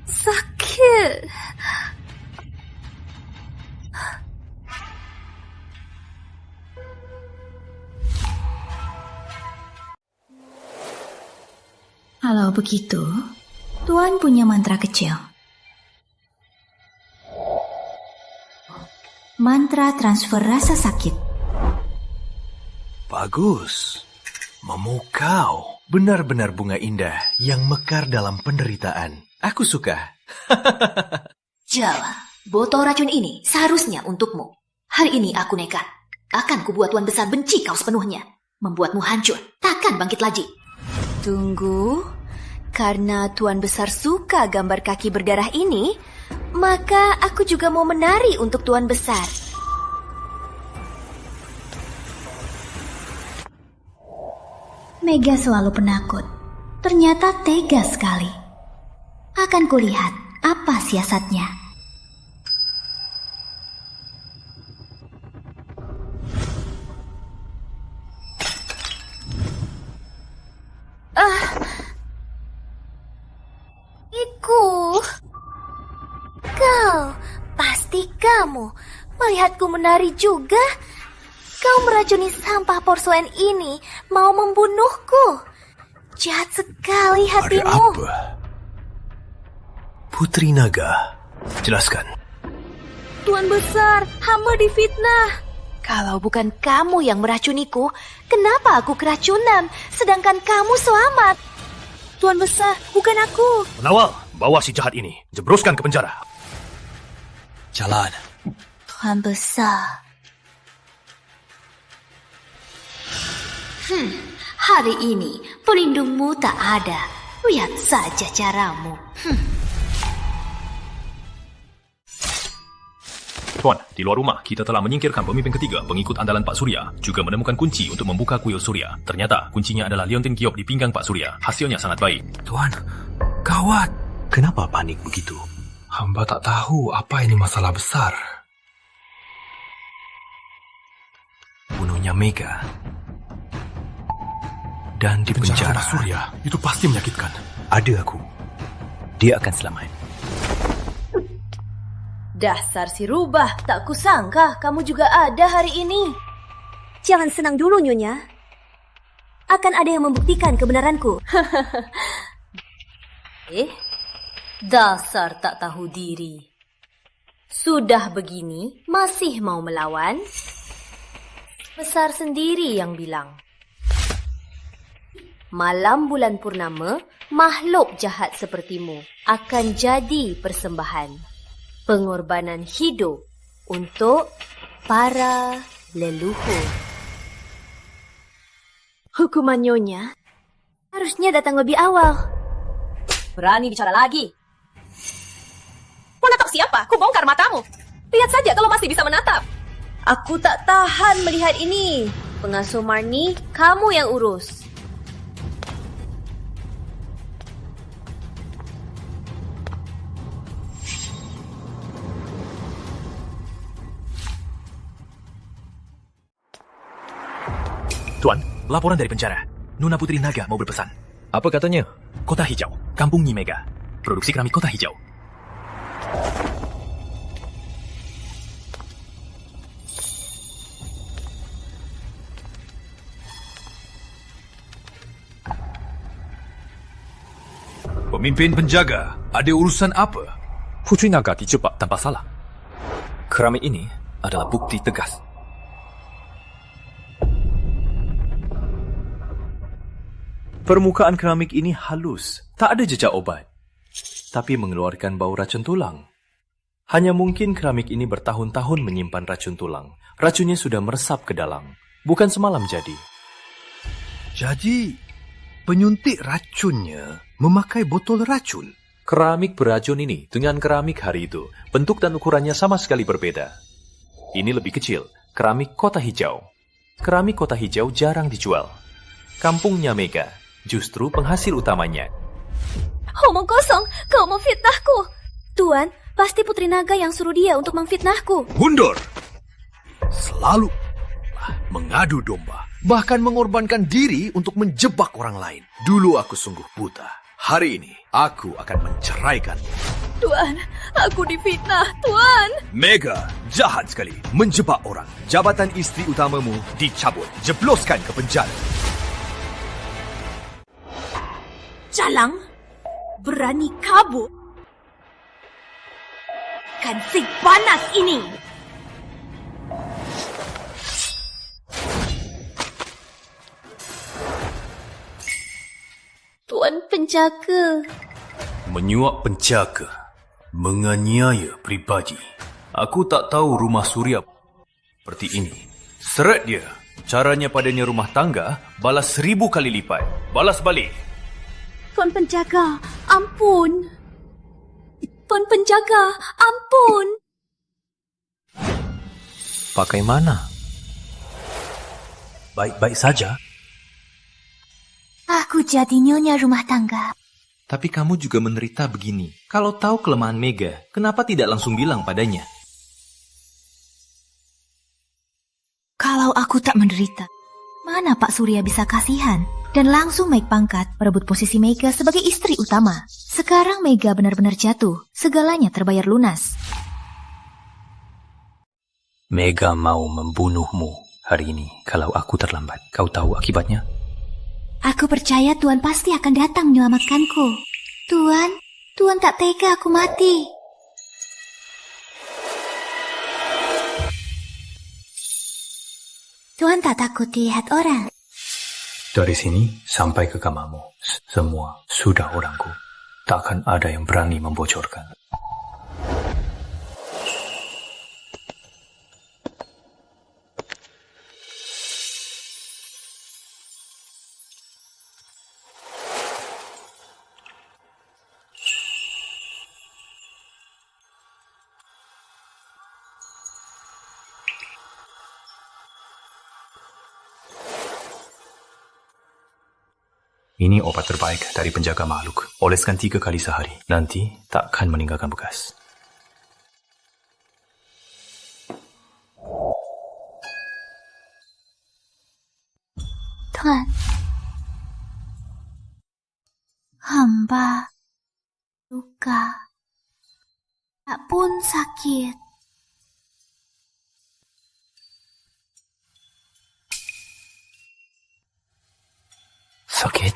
Sakit. Kalau begitu, Tuan punya mantra kecil. Mantra transfer rasa sakit. Bagus. Memukau. Benar-benar bunga indah yang mekar dalam penderitaan. Aku suka. Jala, botol racun ini seharusnya untukmu. Hari ini aku nekat. Akan kubuat Tuan Besar benci kau sepenuhnya. Membuatmu hancur, takkan bangkit lagi. Tunggu, karena Tuan Besar suka gambar kaki berdarah ini, maka aku juga mau menari untuk Tuan Besar. Mega selalu penakut. Ternyata tega sekali. Akan kulihat apa siasatnya. Pasti kamu melihatku menari juga. Kau meracuni sampah porselen ini, mau membunuhku. Jahat sekali hatimu. Ada apa? Putri Naga, jelaskan. Tuan Besar, hamba difitnah. Kalau bukan kamu yang meracuniku, kenapa aku keracunan, sedangkan kamu selamat? Tuan Besar, bukan aku. Penawal, bawa si jahat ini, jebroskan ke penjara. Jalan. Tuan Besar. Hari ini pelindungmu tak ada. Lihat saja caramu. Tuan, di luar rumah kita telah menyingkirkan pemimpin ketiga pengikut andalan Pak Surya, juga menemukan kunci untuk membuka kuil Surya. Ternyata kuncinya adalah liontin giok di pinggang Pak Surya. Hasilnya sangat baik. Tuan, gawat. Kenapa panik begitu? Hamba tak tahu apa ini masalah besar. Bunuhnya Mega. Dan di penjara Pak Surya, itu pasti menyakitkan. Ada aku. Dia akan selamat. Dasar si rubah, tak kusangka kamu juga ada hari ini. Jangan senang dulu, Nyonya. Akan ada yang membuktikan kebenaranku. Dasar tak tahu diri. Sudah begini, masih mau melawan? Besar sendiri yang bilang. Malam bulan purnama, makhluk jahat sepertimu akan jadi persembahan. Pengorbanan hidup untuk para leluhur. Hukuman Nyonya harusnya datang lebih awal. Berani bicara lagi? Menatap siapa? Ku bongkar matamu. Lihat saja kalau masih bisa menatap. Aku tak tahan melihat ini. Pengasuh Marni, kamu yang urus. Tuan, laporan dari penjara. Nona Putri Naga mau berpesan. Apa katanya? Kota Hijau, Kampung Nyi Mega. Produksi keramik Kota Hijau. Pemimpin penjaga, ada urusan apa? Putri Naga dijebak tanpa salah. Keramik ini adalah bukti tegas. Permukaan keramik ini halus, tak ada jejak obat, tapi mengeluarkan bau racun tulang. Hanya mungkin keramik ini bertahun-tahun menyimpan racun tulang. Racunnya sudah meresap ke dalam, bukan semalam jadi. Jadi, penyuntik racunnya memakai botol racun. Keramik beracun ini dengan keramik hari itu, bentuk dan ukurannya sama sekali berbeda. Ini lebih kecil, keramik Kota Hijau. Keramik Kota Hijau jarang dijual. Kampungnya Mega justru penghasil utamanya. Omong kosong, kau memfitnahku. Tuan, pasti Putri Naga yang suruh dia untuk memfitnahku. Mundur! Selalu mengadu domba, bahkan mengorbankan diri untuk menjebak orang lain. Dulu aku sungguh buta. Hari ini, aku akan menceraikan. Tuan, aku difitnah, Tuan. Mega, jahat sekali. Menjebak orang. Jabatan istri utamamu dicabut. Jebloskan ke penjara. Jalang, berani kabur? Kan si panas ini. Tuan penjaga. Menyuap penjaga, menganiaya pribadi. Aku tak tahu rumah Surya seperti ini. Seret dia. Caranya padanya rumah tangga, balas 1000 kali lipat. Balas balik. Tuan penjaga, ampun. Tuan penjaga, ampun. Pakai mana? Baik-baik saja. Aku jadi nyonya rumah tangga. Tapi kamu juga menderita begini. Kalau tahu kelemahan Mega, kenapa tidak langsung bilang padanya? Kalau aku tak menderita, mana Pak Surya bisa kasihan? Dan langsung naik pangkat, merebut posisi Mega sebagai istri utama. Sekarang Mega benar-benar jatuh, segalanya terbayar lunas. Mega mau membunuhmu hari ini kalau aku terlambat. Kau tahu akibatnya? Aku percaya Tuan pasti akan datang menyelamatkanku. Tuan tak tega aku mati. Tuan tak takut dilihat orang. Dari sini sampai ke kamarmu, semua sudah orangku. takkan ada yang berani membocorkan. Ini obat terbaik dari penjaga makhluk. Oleskan 3 kali sehari. Nanti takkan meninggalkan bekas. Tuan, hamba luka, tak pun sakit. Sakit?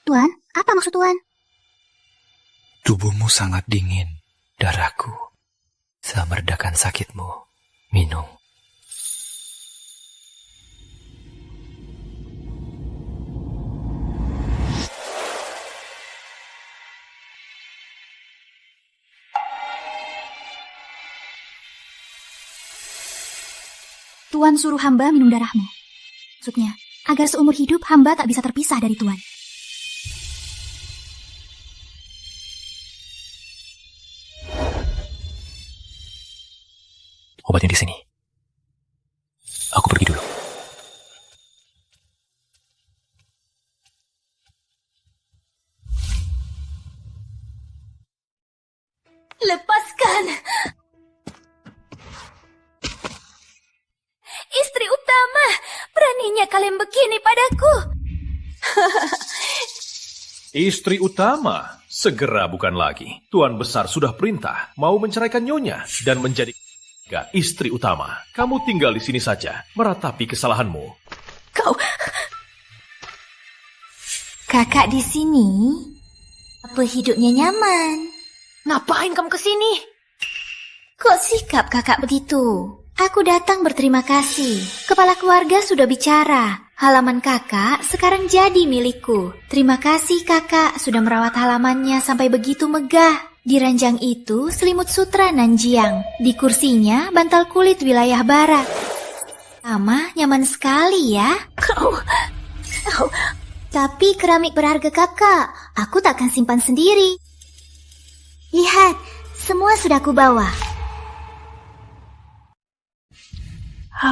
Tuan, apa maksud Tuan? Tubuhmu sangat dingin, darahku. Saya meredakan sakitmu. Minum. Tuan suruh hamba minum darahmu. Maksudnya, agar seumur hidup hamba tak bisa terpisah dari Tuan. Obatnya di sini. Aku pergi dulu. Lepaskan! Istri utama, beraninya kalian begini padaku. Istri utama? Segera bukan lagi. Tuan Besar sudah perintah mau menceraikan Nyonya dan menjadi istri utama. Kamu tinggal di sini saja, meratapi kesalahanmu. Kau... Kakak di sini? Apa hidupnya nyaman? Ngapain kamu ke sini? Kok sikap kakak begitu? Aku datang berterima kasih. Kepala keluarga sudah bicara. Halaman kakak sekarang jadi milikku. Terima kasih kakak sudah merawat halamannya sampai begitu megah. Di ranjang itu selimut sutra Nanjiang. Di kursinya bantal kulit wilayah barat. Sama nyaman sekali ya. Tapi keramik berharga kakak, aku takkan simpan sendiri. Lihat, semua sudah aku bawa.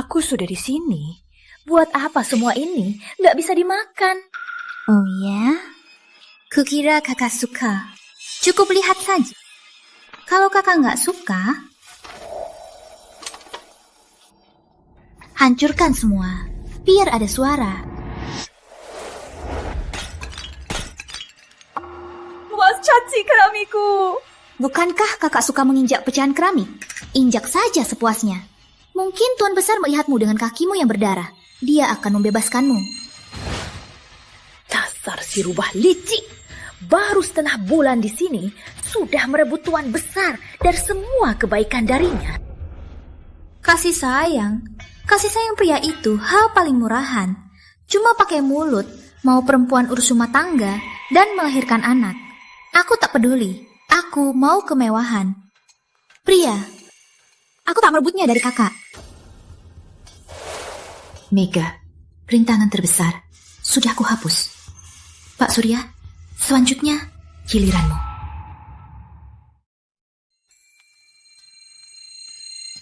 Aku sudah di sini. Buat apa semua ini? Nggak bisa dimakan. Oh ya? Kukira kakak suka. Cukup lihat saja. Kalau kakak nggak suka, hancurkan semua. Biar ada suara. Was caci keramiku. Bukankah kakak suka menginjak pecahan keramik? Injak saja sepuasnya. Mungkin Tuan Besar melihatmu dengan kakimu yang berdarah. Dia akan membebaskanmu. Dasar si rubah licik. Baru setengah bulan di sini sudah merebut Tuan Besar dari semua kebaikan darinya. Kasih sayang pria itu hal paling murahan. Cuma pakai mulut, mau perempuan urus rumah tangga dan melahirkan anak. Aku tak peduli. Aku mau kemewahan. Pria, aku tak merebutnya dari kakak. Mega, rintangan terbesar sudah aku hapus. Pak Surya, selanjutnya giliranmu.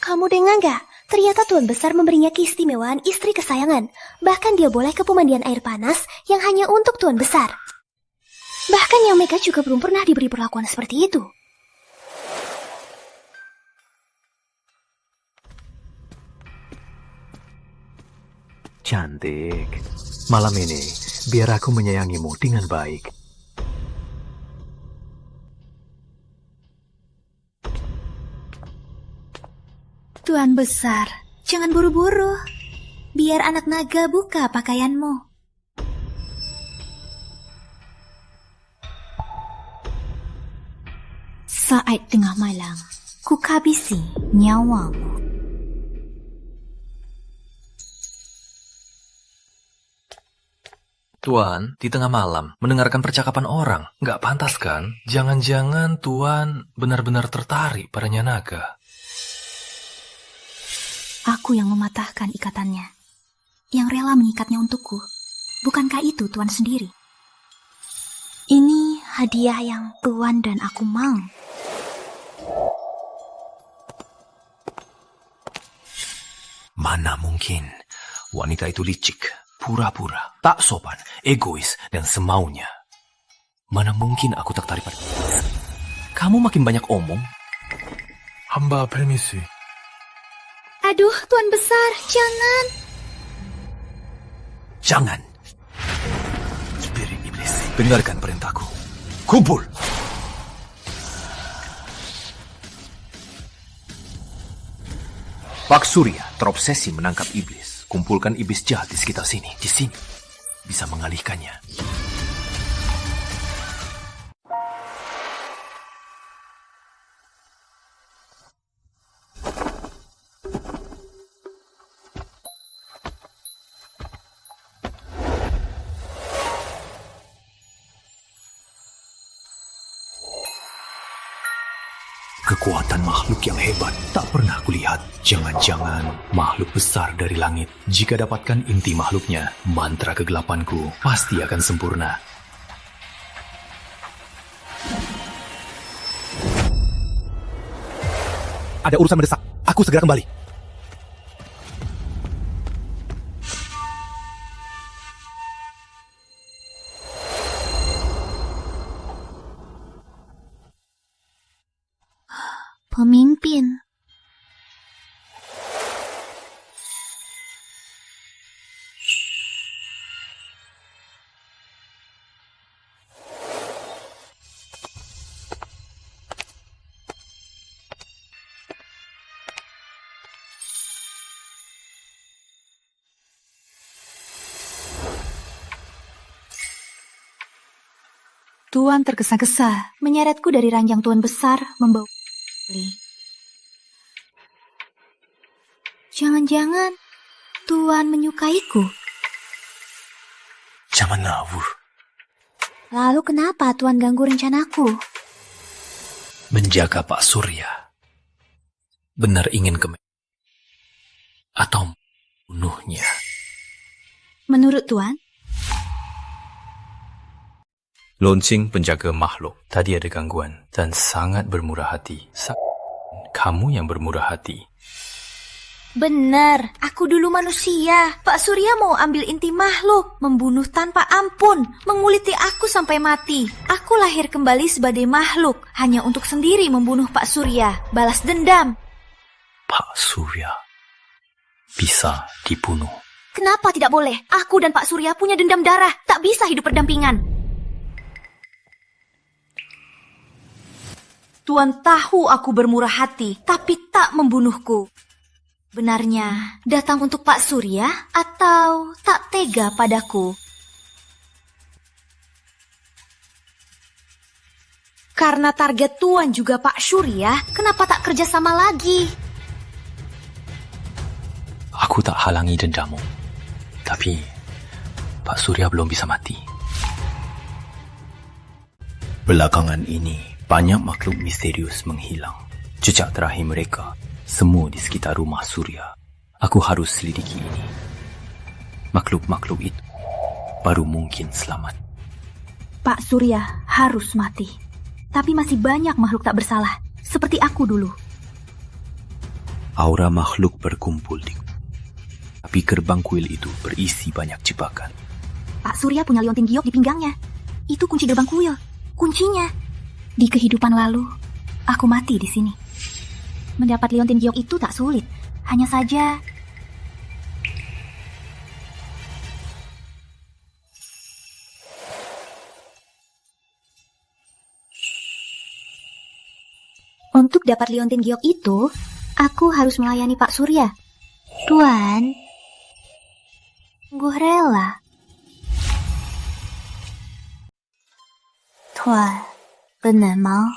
Kamu dengar gak? Ternyata Tuan Besar memberinya keistimewaan istri kesayangan. Bahkan dia boleh ke pemandian air panas yang hanya untuk Tuan Besar. Bahkan yang Mega juga belum pernah diberi perlakuan seperti itu. Cantik. Malam ini, biar aku menyayangimu dengan baik. Tuan Besar, jangan buru-buru. Biar anak naga buka pakaianmu. Saat tengah malam, ku habisi nyawamu. Tuan, di tengah malam, mendengarkan percakapan orang. Nggak pantas kan? Jangan-jangan Tuan benar-benar tertarik padanya naga. Aku yang mematahkan ikatannya. Yang rela mengikatnya untukku. Bukankah itu Tuan sendiri? Ini hadiah yang Tuan dan aku mau. Mana mungkin wanita itu licik, pura-pura, tak sopan, egois, dan semaunya. Mana mungkin aku tertarik pada... Kamu makin banyak omong. Hamba permisi. Aduh, Tuan Besar, jangan. Jangan. Spirit iblis, dengarkan perintahku. Kumpul. Pak Surya terobsesi menangkap iblis. Kumpulkan iblis jahat di sekitar sini. Di sini. Bisa mengalihkannya. Kekuatan makhluk yang hebat tak pernah kulihat. Jangan-jangan makhluk besar dari langit. Jika dapatkan inti makhluknya, mantra kegelapanku pasti akan sempurna. Ada urusan mendesak. Aku segera kembali. Pemimpin. Tuan tergesa-gesa menyeretku dari ranjang Tuan Besar membawa... Jangan-jangan Tuan menyukaiku. Jangan ngawur. Lalu kenapa Tuan ganggu rencanaku? Menjaga Pak Surya. Benar ingin atau bunuhnya? Menurut Tuan? Lonsing penjaga makhluk. Tadi ada gangguan dan sangat bermurah hati. Kamu yang bermurah hati. Benar, aku dulu manusia. Pak Surya mau ambil inti makhluk, membunuh tanpa ampun, menguliti aku sampai mati. Aku lahir kembali sebagai makhluk, hanya untuk sendiri membunuh Pak Surya, balas dendam. Pak Surya bisa dibunuh. Kenapa tidak boleh? Aku dan Pak Surya punya dendam darah, tak bisa hidup berdampingan. Tuan tahu aku bermurah hati, tapi tak membunuhku. Benarnya datang untuk Pak Surya atau tak tega padaku? Karena target Tuan juga Pak Surya, kenapa tak kerjasama lagi? Aku tak halangi dendamu, tapi Pak Surya belum bisa mati. Belakangan ini, banyak makhluk misterius menghilang. Jejak terakhir mereka semua di sekitar rumah Surya. Aku harus selidiki ini. Makhluk-makhluk itu baru mungkin selamat. Pak Surya harus mati. Tapi masih banyak makhluk tak bersalah, seperti aku dulu. Aura makhluk berkumpul tapi gerbang kuil itu berisi banyak jebakan. Pak Surya punya liontin giok di pinggangnya. Itu kunci gerbang kuil. Kuncinya. Di kehidupan lalu, aku mati di sini. Mendapat liontin giok itu tak sulit. Hanya saja... Untuk dapat liontin giok itu, aku harus melayani Pak Surya. Tuan, gue rela. Tuan, benar mau?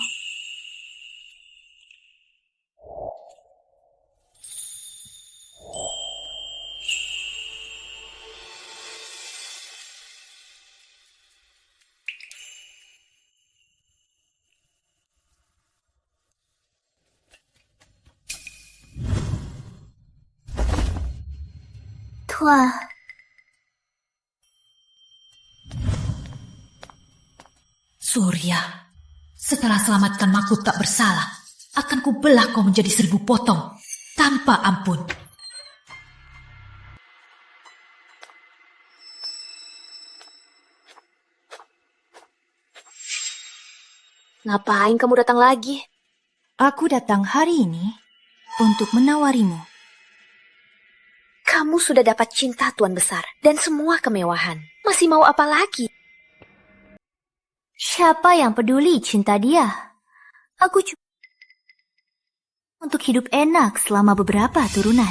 Tuan. Surya, setelah selamatkan makhluk tak bersalah, akan kubelah kau menjadi 1000 potong, tanpa ampun. Ngapain kamu datang lagi? Aku datang hari ini untuk menawarimu. Kamu sudah dapat cinta Tuan Besar dan semua kemewahan. Masih mau apa lagi? Siapa yang peduli cinta dia? Aku cuma untuk hidup enak selama beberapa turunan.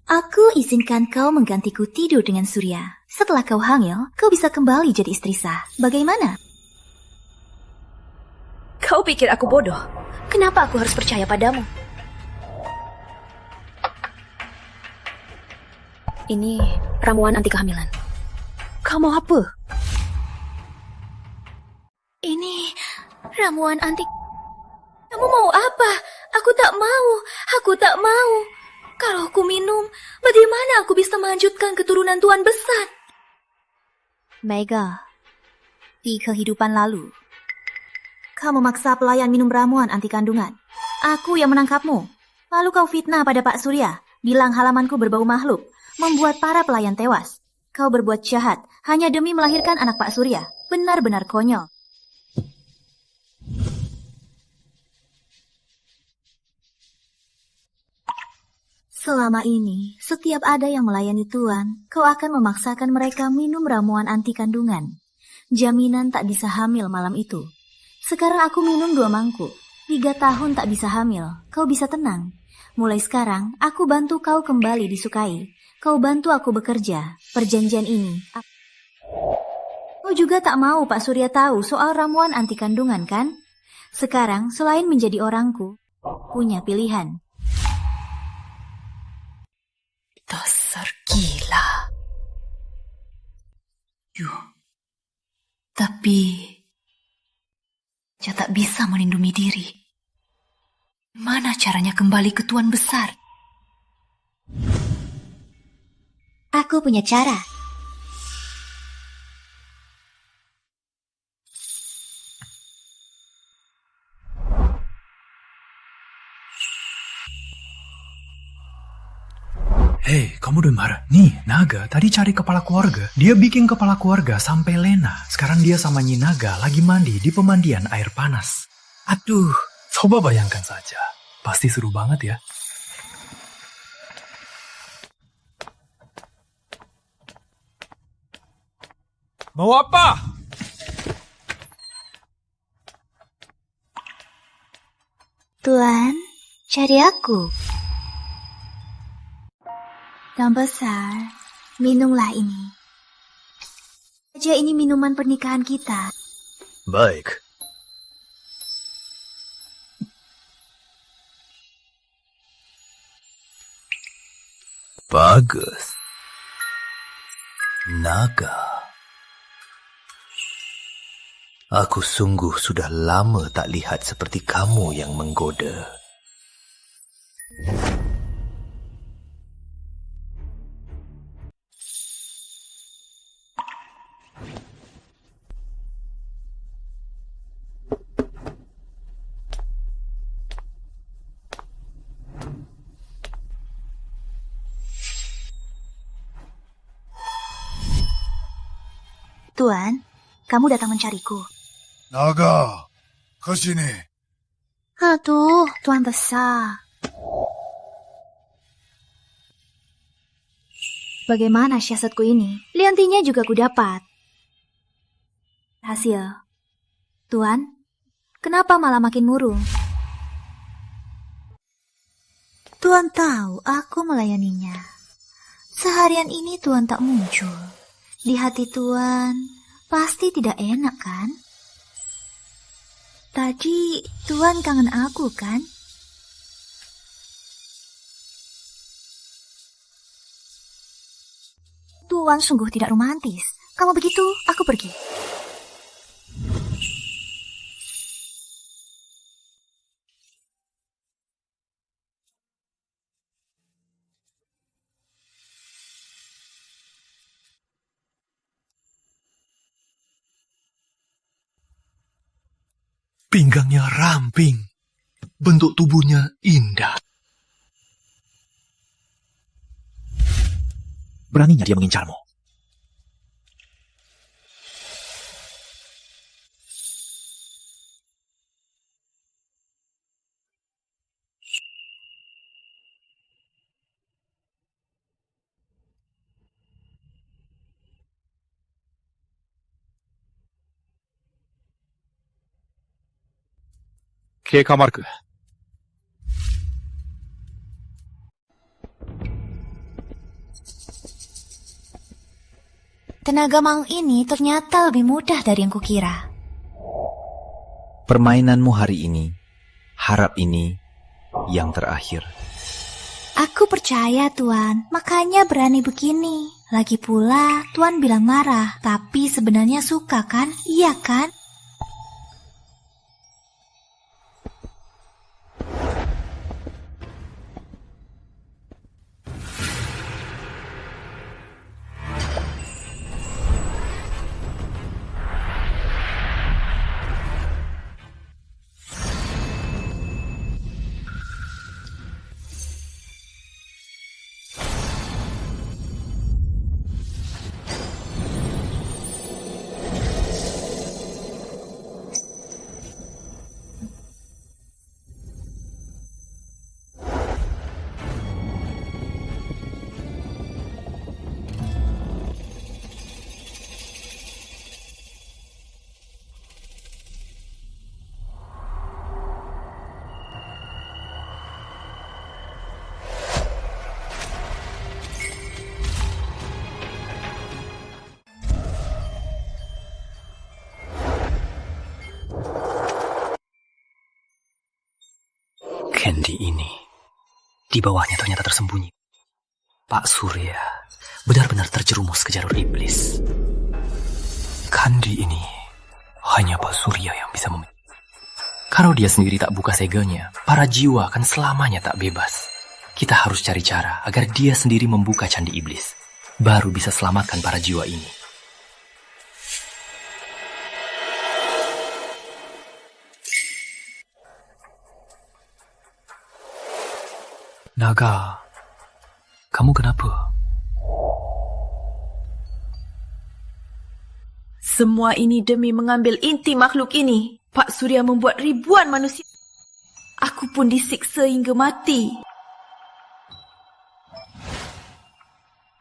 Aku izinkan kau menggantiku tidur dengan Surya. Setelah kau hamil, kau bisa kembali jadi istri sah. Bagaimana? Kau pikir aku bodoh? Kenapa aku harus percaya padamu? Ini ramuan anti kehamilan. Kamu apa? Ini ramuan anti... Kamu mau apa? Aku tak mau. Aku tak mau. Kalau aku minum, bagaimana aku bisa melanjutkan keturunan Tuan Besar? Mega, di kehidupan lalu, kau memaksa pelayan minum ramuan anti kandungan. Aku yang menangkapmu. Lalu kau fitnah pada Pak Surya, bilang halamanku berbau makhluk, membuat para pelayan tewas. Kau berbuat jahat hanya demi melahirkan anak Pak Surya. Benar-benar konyol. Selama ini, setiap ada yang melayani Tuan, kau akan memaksakan mereka minum ramuan anti kandungan. Jaminan tak bisa hamil malam itu. Sekarang aku minum 2 mangkuk. 3 tahun tak bisa hamil, kau bisa tenang. Mulai sekarang, aku bantu kau kembali disukai. Kau bantu aku bekerja. Perjanjian ini. Kau juga tak mau Pak Surya tahu soal ramuan anti kandungan, kan? Sekarang, selain menjadi orangku, punya pilihan. Dasar gila. Tapi saya tak bisa melindungi diri. Mana caranya kembali ke Tuan Besar? Aku punya cara. Hei, kamu dengar? Nih, Naga tadi cari kepala keluarga. Dia bikin kepala keluarga sampai lena. Sekarang dia sama Nyi Naga lagi mandi di pemandian air panas. Aduh, coba bayangkan saja. Pasti seru banget ya. Mau apa? Tuan, cari aku. Tuan Besar, minumlah ini. Saja ini minuman pernikahan kita. Baik. Bagus. Naga. Aku sungguh sudah lama tak lihat seperti kamu yang menggoda. Tuan, kamu datang mencariku. Naga, ke sini. Aduh, Tuan Besar. Bagaimana siasatku ini? Liantinya juga ku dapat. Hasil. Tuan, kenapa malah makin murung? Tuan tahu aku melayaninya. Seharian ini Tuan tak muncul. Di hati Tuan pasti tidak enak, kan? Tadi Tuan kangen aku, kan? Tuan sungguh tidak romantis. Kalau begitu, aku pergi. Pinggangnya ramping. Bentuk tubuhnya indah. Beraninya dia mengincarmu. Ke kamarku. Tenaga maung ini ternyata lebih mudah dari yang kukira. Permainanmu hari ini, harap ini yang terakhir. Aku percaya, Tuan. Makanya berani begini. Lagi pula, Tuan bilang marah. Tapi sebenarnya suka kan? Iya kan? Candy ini, di bawahnya ternyata tersembunyi Pak Surya, benar-benar terjerumus ke jalur iblis. Candy ini, hanya Pak Surya yang bisa Kalau dia sendiri tak buka segelnya, para jiwa akan selamanya tak bebas. Kita harus cari cara agar dia sendiri membuka candi iblis, baru bisa selamatkan para jiwa ini. Naga, kamu kenapa? Semua ini demi mengambil inti makhluk ini. Pak Surya membuat ribuan manusia. Aku pun disiksa hingga mati.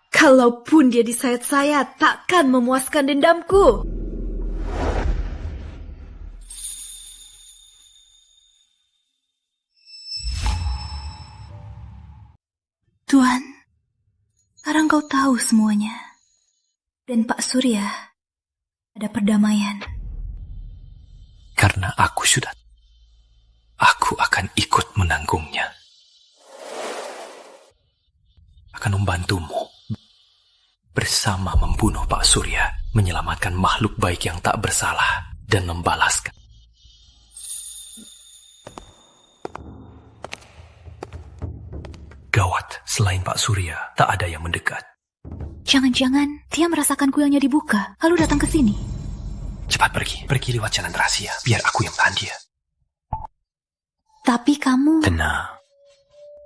Kalaupun dia disayat-sayat, takkan memuaskan dendamku. Tuan, sekarang kau tahu semuanya. Dan Pak Surya, ada perdamaian. Karena aku akan ikut menanggungnya. Akan membantumu bersama membunuh Pak Surya, menyelamatkan makhluk baik yang tak bersalah, dan membalaskan. Gawat, selain Pak Surya, tak ada yang mendekat. Jangan-jangan dia merasakan kuilnya dibuka, lalu datang ke sini. Cepat pergi lewat jalan rahasia, biar aku yang tahan dia. Tapi kamu... Tenang,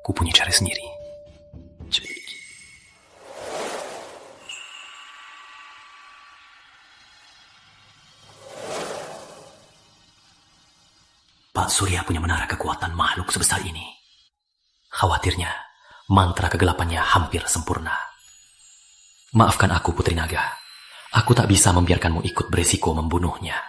ku punya cara sendiri. Pak Surya punya menara kekuatan makhluk sebesar ini. Khawatirnya, mantra kegelapannya hampir sempurna. Maafkan aku, Putri Naga. Aku tak bisa membiarkanmu ikut beresiko membunuhnya.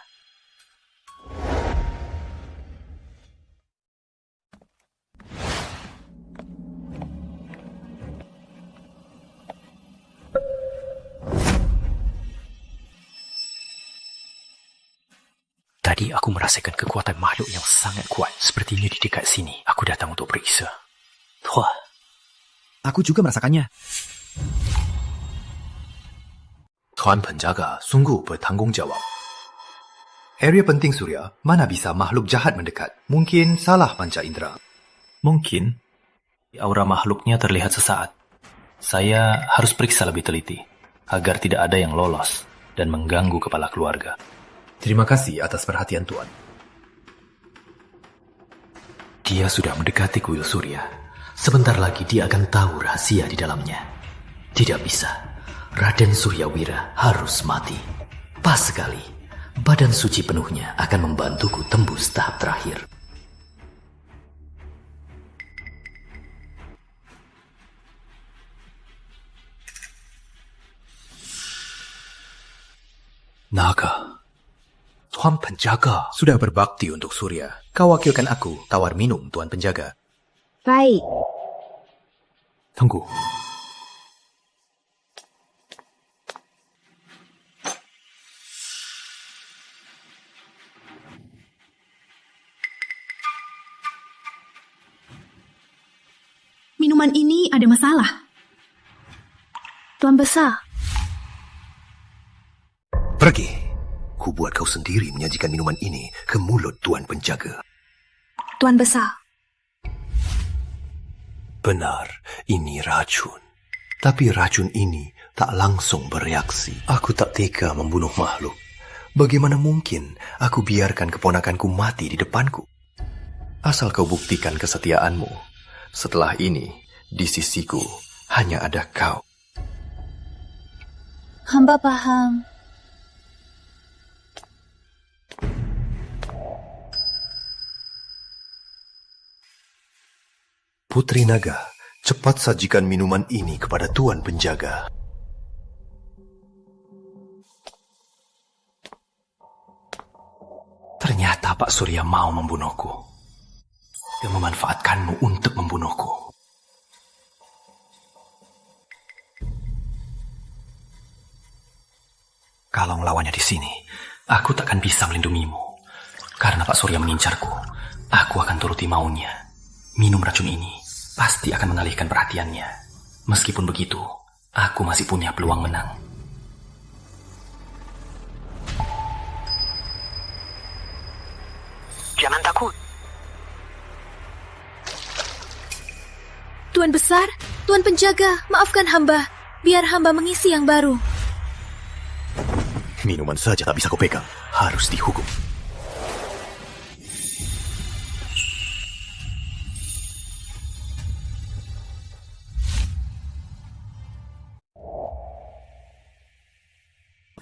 Tadi aku merasakan kekuatan makhluk yang sangat kuat. Sepertinya di dekat sini. Aku datang untuk periksa. Wah, aku juga merasakannya. Tuan penjaga sungguh bertanggung jawab. Area penting Surya, mana bisa makhluk jahat mendekat? Mungkin salah panca indera. Mungkin. Aura makhluknya terlihat sesaat. Saya harus periksa lebih teliti, agar tidak ada yang lolos dan mengganggu kepala keluarga. Terima kasih atas perhatian Tuan. Dia sudah mendekati kuil Surya. Sebentar lagi dia akan tahu rahasia di dalamnya. Tidak bisa. Raden Suryawira harus mati. Pas sekali. Badan suci penuhnya akan membantuku tembus tahap terakhir. Naga, Tuan Penjaga sudah berbakti untuk Surya. Kau wakilkan aku tawar minum, Tuan Penjaga. Baik. Tunggu. Minuman ini ada masalah. Tuan Besar. Pergi. Ku buat kau sendiri menyajikan minuman ini ke mulut Tuan Penjaga. Tuan Besar. Benar, ini racun. Tapi racun ini tak langsung bereaksi. Aku tak tega membunuh makhluk. Bagaimana mungkin aku biarkan keponakanku mati di depanku? Asal kau buktikan kesetiaanmu. Setelah ini, di sisiku hanya ada kau. Hamba paham. Putri Naga, cepat sajikan minuman ini kepada Tuan Penjaga. Ternyata Pak Surya mau membunuhku. Dia memanfaatkanmu untuk membunuhku. Kalau melawannya di sini, aku takkan bisa melindungimu. Karena Pak Surya mengincarku, aku akan turuti maunya. Minum racun ini pasti akan mengalihkan perhatiannya. Meskipun begitu, aku masih punya peluang menang. Jangan takut. Tuan Besar, Tuan Penjaga, maafkan hamba. Biar hamba mengisi yang baru. Minuman saja tak bisa kau pegang. Harus dihukum.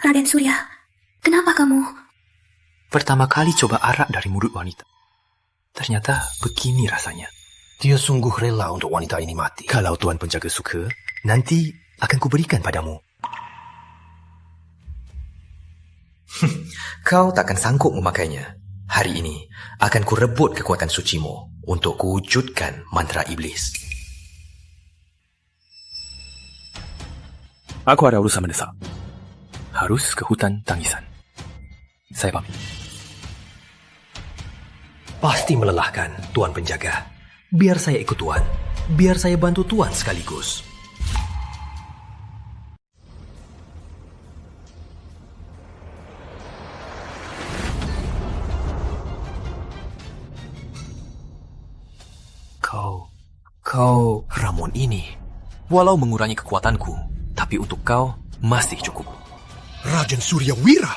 Raden Surya, kenapa kamu? Pertama kali coba arak dari mulut wanita. Ternyata begini rasanya. Dia sungguh rela untuk wanita ini mati. Kalau Tuan Penjaga suka, nanti akan kuberikan padamu. Kau takkan sanggup memakainya. Hari ini akan kurebut kekuatan sucimu untuk kuwujudkan mantra iblis. Aku ada urusan mendesak. Harus ke hutan tangisan. Saya pamit. Pasti melelahkan, Tuan Penjaga. Biar saya ikut Tuan. Biar saya bantu Tuan sekaligus. Kau ramuan ini, walau mengurangi kekuatanku, tapi untuk kau masih cukup. Raden Suryawira,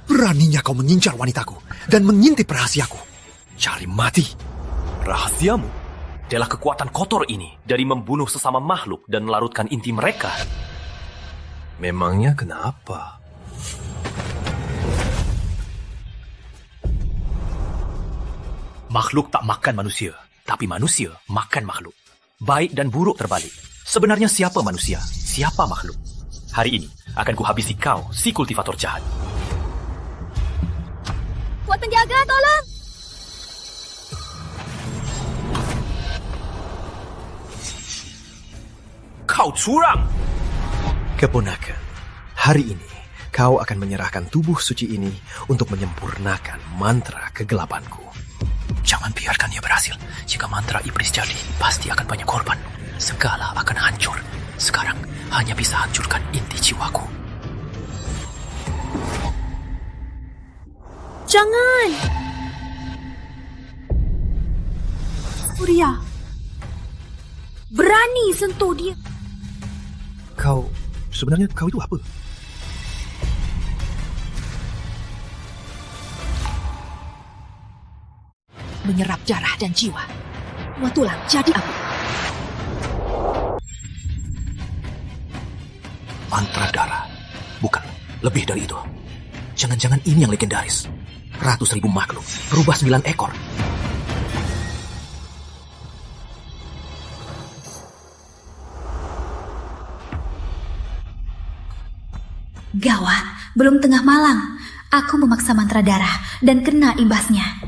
beraninya kau mengincar wanitaku dan mengintip rahasiaku. Cari mati. Rahasiamu adalah kekuatan kotor ini dari membunuh sesama makhluk dan melarutkan inti mereka. Memangnya kenapa? Makhluk tak makan manusia, tapi manusia makan makhluk. Baik dan buruk terbalik. Sebenarnya siapa manusia? Siapa makhluk? Hari ini akan kuhabisi kau, si kultivator jahat. Tuan Penjaga, tolong! Kau curang! Keponakan, hari ini kau akan menyerahkan tubuh suci ini untuk menyempurnakan mantra kegelapanku. Jangan biarkan dia berhasil. Jika mantra iblis jadi, pasti akan banyak korban. Segala akan hancur. Sekarang hanya bisa hancurkan inti jiwaku. Jangan! Surya, berani sentuh dia. Sebenarnya kau itu apa? Menyerap darah dan jiwa. Semua tulang jadi abu. Mantra darah. Bukan, lebih dari itu. Jangan-jangan ini yang legendaris. Ratus ribu makhluk, berubah 9 ekor. Gawat, belum tengah malam. Aku memaksa mantra darah dan kena imbasnya.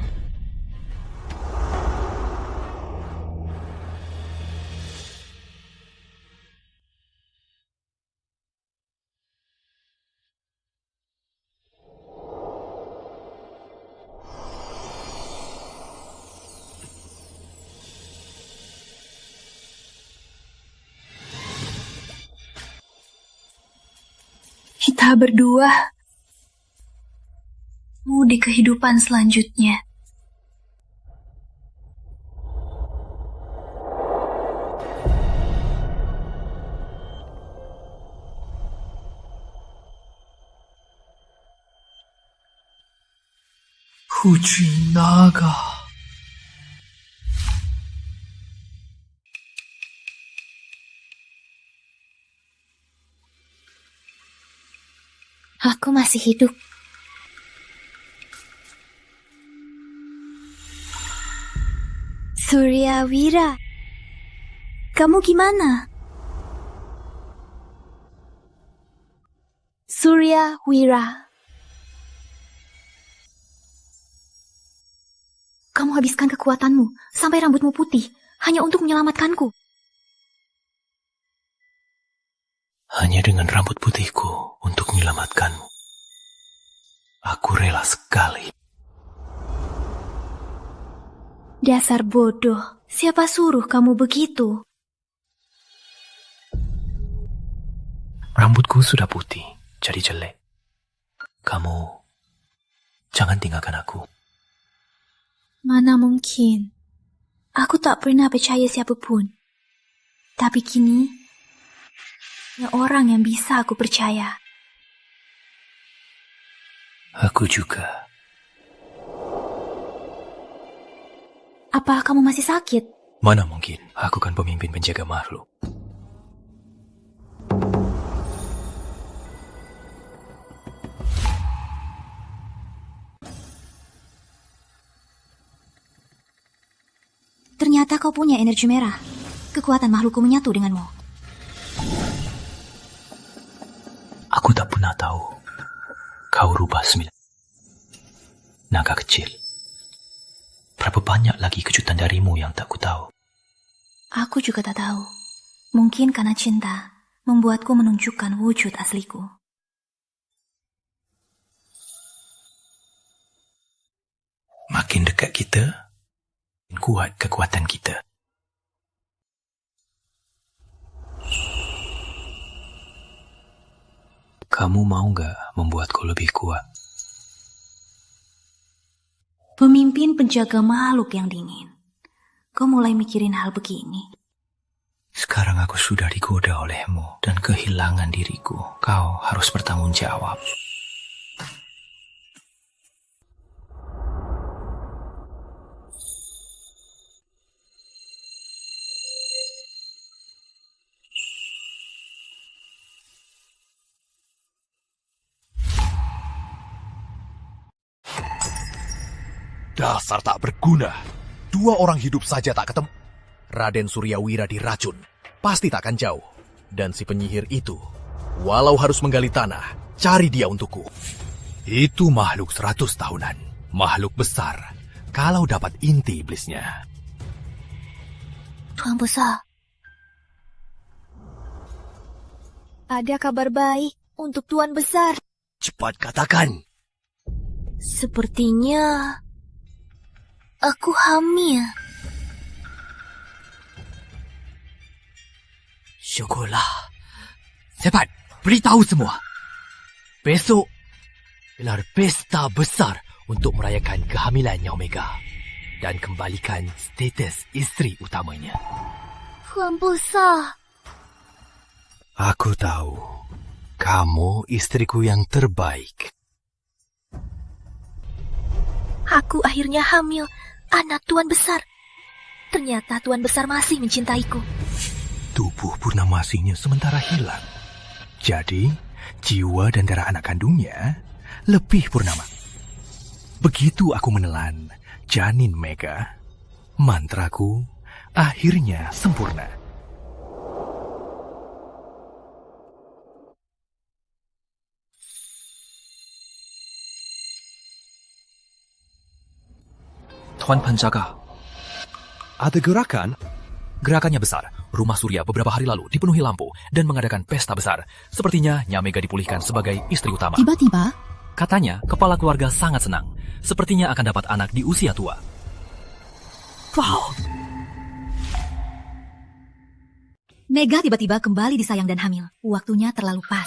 Kita berdua mau di kehidupan selanjutnya. Kucing naga. Aku masih hidup. Surya Wira, kamu gimana? Surya Wira. Kamu habiskan kekuatanmu sampai rambutmu putih hanya untuk menyelamatkanku. Hanya dengan rambut putihku untuk menyelamatkanmu. Aku rela sekali. Dasar bodoh, siapa suruh kamu begitu? Rambutku sudah putih, jadi jelek. Kamu jangan tinggalkan aku. Mana mungkin. Aku tak pernah percaya siapapun. Tapi kini, hanya orang yang bisa aku percaya. Aku juga. Apa kamu masih sakit? Mana mungkin, aku kan pemimpin penjaga makhluk. Ternyata kau punya energi merah. Kekuatan makhlukku menyatu denganmu. Aku tak pernah tahu kau rubah 9 naga kecil. Berapa banyak lagi kejutan darimu yang tak ku tahu. Aku juga tak tahu. Mungkin karena cinta membuatku menunjukkan wujud asliku. Makin dekat kita, makin kuat kekuatan kita. Kamu mau gak membuatku lebih kuat? Pemimpin penjaga makhluk yang dingin. Kau mulai mikirin hal begini. Sekarang aku sudah digoda olehmu dan kehilangan diriku. Kau harus bertanggung jawab. Dasar tak berguna. 2 orang hidup saja tak ketemu. Raden Suryawira diracun. Pasti tak akan jauh. Dan si penyihir itu, walau harus menggali tanah, cari dia untukku. Itu makhluk 100 tahunan. Makhluk besar. Kalau dapat inti iblisnya. Tuan Besar. Ada kabar baik untuk Tuan Besar. Cepat katakan. Sepertinya aku hamil. Syukurlah. Cepat, beritahu semua. Besok, gelar pesta besar untuk merayakan kehamilannya Omega. Dan kembalikan status isteri utamanya. Tuan Besar. Aku tahu, kamu istriku yang terbaik. Aku akhirnya hamil anak Tuan Besar. Ternyata Tuan Besar masih mencintaiku. Tubuh Purnamasihnya sementara hilang. Jadi, jiwa dan darah anak kandungnya lebih purnama. Begitu aku menelan janin Mega, mantraku akhirnya sempurna. Tuan Penjaga. Ada gerakan? Gerakannya besar. Rumah Surya beberapa hari lalu dipenuhi lampu dan mengadakan pesta besar. Sepertinya Nyamega dipulihkan sebagai istri utama. Tiba-tiba, katanya kepala keluarga sangat senang. Sepertinya akan dapat anak di usia tua. wow. Mega tiba-tiba kembali disayang dan hamil. Waktunya terlalu pas.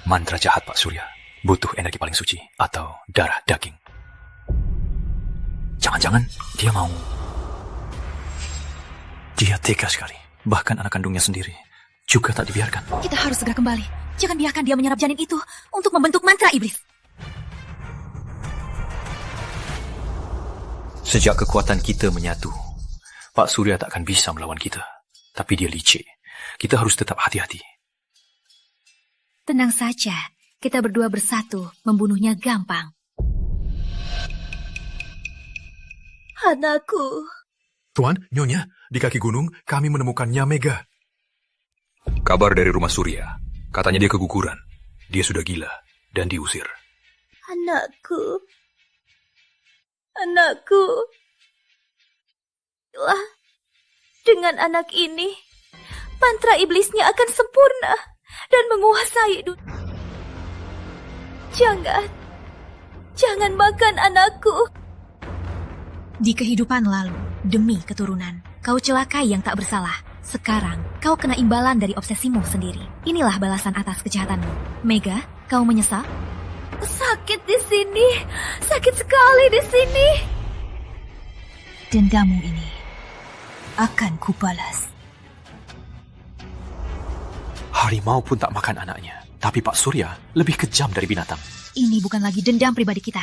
Mantra jahat Pak Surya. Butuh energi paling suci atau darah daging. Jangan-jangan dia mau... Dia tega sekali. Bahkan anak kandungnya sendiri juga tak dibiarkan. Kita harus segera kembali. Jangan biarkan dia menyerap janin itu untuk membentuk mantra iblis. Sejak kekuatan kita menyatu, Pak Surya tak akan bisa melawan kita. Tapi dia licik. Kita harus tetap hati-hati. Tenang saja. Kita berdua bersatu. Membunuhnya gampang. Anakku. Tuan, Nyonya, di kaki gunung kami menemukan Nyamega. Kabar dari rumah Surya. Katanya dia keguguran. Dia sudah gila dan diusir. Anakku. Anakku. Wah, dengan anak ini, mantra iblisnya akan sempurna dan menguasai dunia. Jangan makan anakku. Di kehidupan lalu, demi keturunan, kau celakai yang tak bersalah. Sekarang, kau kena imbalan dari obsesimu sendiri. Inilah balasan atas kejahatanmu. Mega, kau menyesal? Sakit di sini. Sakit sekali di sini. Dendammu ini akan kubalas. Harimau pun tak makan anaknya. Tapi Pak Surya lebih kejam dari binatang. Ini bukan lagi dendam pribadi kita.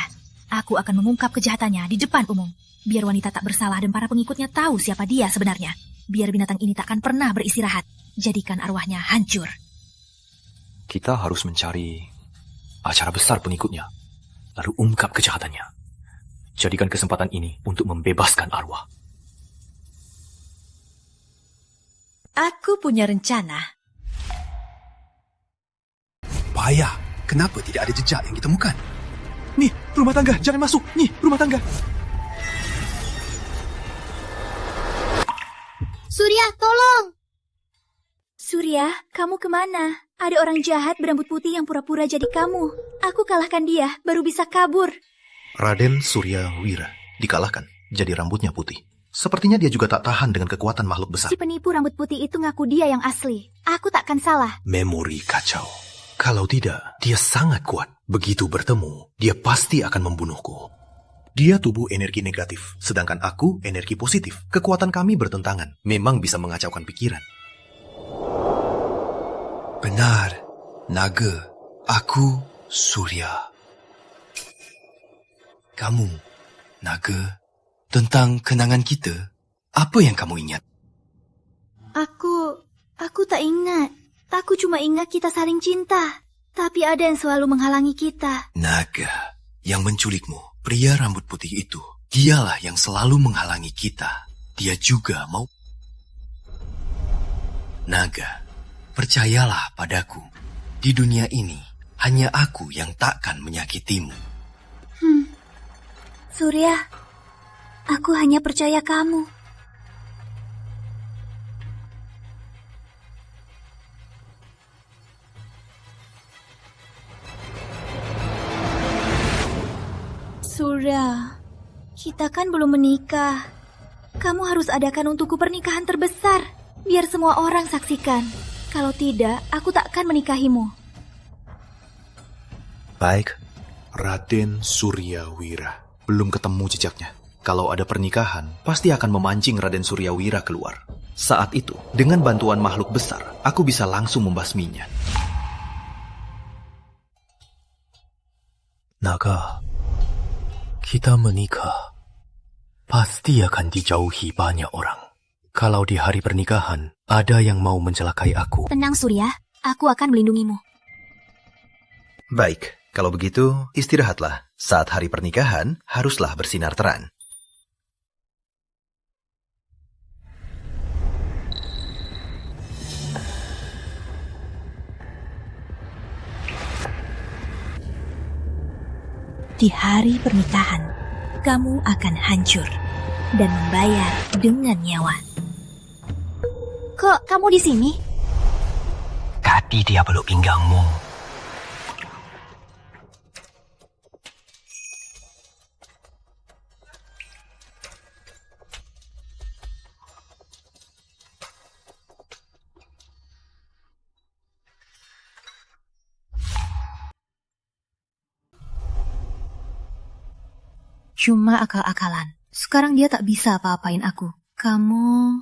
Aku akan mengungkap kejahatannya di depan umum. Biar wanita tak bersalah dan para pengikutnya tahu siapa dia sebenarnya. Biar binatang ini tak akan pernah beristirahat. Jadikan arwahnya hancur. Kita harus mencari acara besar pengikutnya. Lalu ungkap kejahatannya. Jadikan kesempatan ini untuk membebaskan arwah. Aku punya rencana. Payah. Kenapa tidak ada jejak yang ditemukan? Nih, rumah tangga. Jangan masuk. Nih, rumah tangga. Surya, tolong! Surya, kamu kemana? Ada orang jahat berambut putih yang pura-pura jadi kamu. Aku kalahkan dia, baru bisa kabur. Raden Surya Wira dikalahkan, jadi rambutnya putih. Sepertinya dia juga tak tahan dengan kekuatan makhluk besar. Si penipu rambut putih itu ngaku dia yang asli. Aku takkan salah. Memori kacau. Kalau tidak, dia sangat kuat. Begitu bertemu, dia pasti akan membunuhku. Dia tubuh energi negatif, sedangkan aku energi positif. Kekuatan kami bertentangan, memang bisa mengacaukan pikiran. Benar, Naga. Aku Surya. Kamu, Naga, tentang kenangan kita, apa yang kamu ingat? Aku tak ingat. Aku cuma ingat kita saling cinta. Tapi ada yang selalu menghalangi kita. Naga, yang menculikmu, pria rambut putih itu, dialah yang selalu menghalangi kita. Dia juga mau... Naga, percayalah padaku. Di dunia ini, hanya aku yang takkan menyakitimu. Surya, aku hanya percaya kamu. Surya, kita kan belum menikah. Kamu harus adakan untukku pernikahan terbesar, biar semua orang saksikan. Kalau tidak, aku tak akan menikahimu. Baik, Raden Surya Wira. Belum ketemu jejaknya. Kalau ada pernikahan, pasti akan memancing Raden Surya Wira keluar. Saat itu, dengan bantuan makhluk besar, aku bisa langsung membasminya. Naga, kita menikah. pasti akan dijauhi banyak orang. Kalau di hari pernikahan ada yang mau mencelakai aku. Tenang Surya, aku akan melindungimu. Baik, kalau begitu istirahatlah. Saat hari pernikahan haruslah bersinar terang. Di hari pernikahan, kamu akan hancur dan membayar dengan nyawa. Kok kamu di sini? Tadi dia peluk pinggangmu. Cuma akal-akalan. Sekarang dia tak bisa apa-apain aku. Kamu...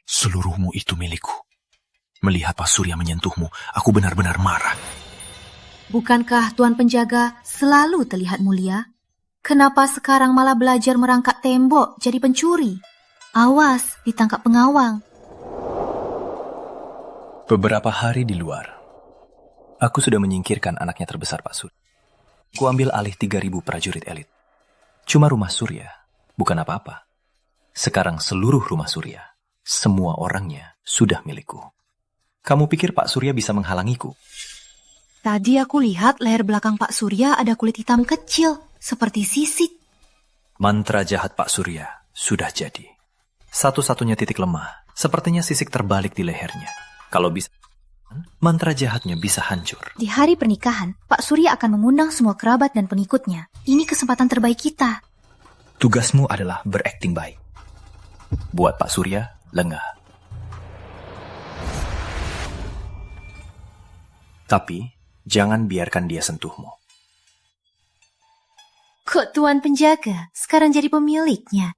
Seluruhmu itu milikku. Melihat Pak Surya menyentuhmu, aku benar-benar marah. Bukankah Tuan Penjaga selalu terlihat mulia? Kenapa sekarang malah belajar merangkak tembok jadi pencuri? Awas, ditangkap pengawal. Beberapa hari di luar, aku sudah menyingkirkan anaknya terbesar Pak Surya. Ku ambil alih 3.000 prajurit elit. Cuma rumah Surya, bukan apa-apa. Sekarang seluruh rumah Surya, semua orangnya sudah milikku. Kamu pikir Pak Surya bisa menghalangiku? Tadi aku lihat leher belakang Pak Surya ada kulit hitam kecil, seperti sisik. Mantra jahat Pak Surya sudah jadi. Satu-satunya titik lemah, sepertinya sisik terbalik di lehernya. Kalau bisa, mantra jahatnya bisa hancur. Di hari pernikahan, Pak Surya akan mengundang semua kerabat dan pengikutnya. Ini kesempatan terbaik kita. Tugasmu adalah berakting baik. Buat Pak Surya lengah. Tapi, jangan biarkan dia sentuhmu. Kok Tuan Penjaga sekarang jadi pemiliknya?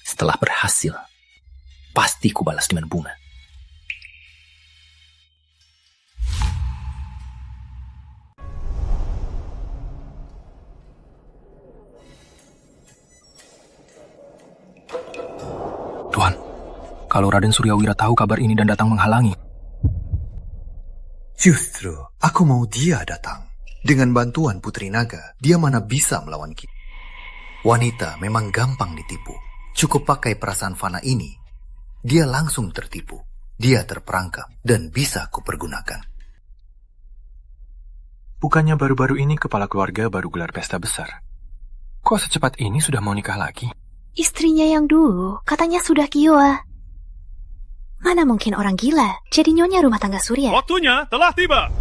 Setelah berhasil, pasti ku balas dengan bunga. Tuan, kalau Raden Suryawira tahu kabar ini dan datang menghalangi. Justru, aku mau dia datang. Dengan bantuan Putri Naga, dia mana bisa melawan kita. Wanita memang gampang ditipu. Cukup pakai perasaan fana ini, dia langsung tertipu. Dia terperangkap dan bisa kupergunakan. Bukannya baru-baru ini kepala keluarga baru gelar pesta besar? Kok secepat ini sudah mau nikah lagi? Istrinya yang dulu katanya sudah kioa. Mana mungkin orang gila jadi nyonya rumah tangga Surya? Waktunya telah tiba.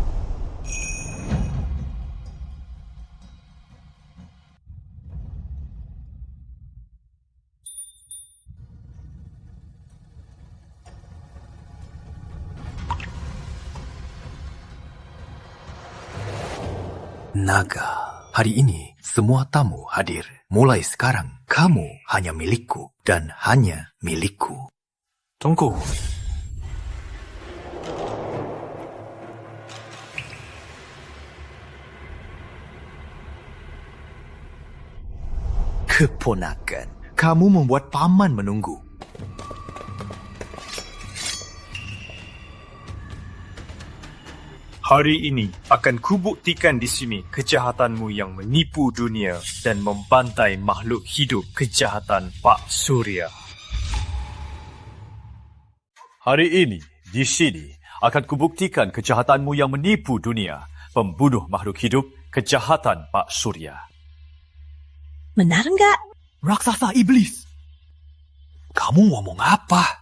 Naga, hari ini semua tamu hadir. Mulai sekarang, kamu hanya milikku dan hanya milikku. Tunggu. Keponakan, kamu membuat paman menunggu. Hari ini akan kubuktikan di sini kejahatanmu yang menipu dunia dan membantai makhluk hidup, kejahatan Pak Surya. Hari ini, di sini, akan kubuktikan kejahatanmu yang menipu dunia, pembunuh makhluk hidup, kejahatan Pak Surya. Benar nggak? Raksasa iblis. Kamu ngomong apa?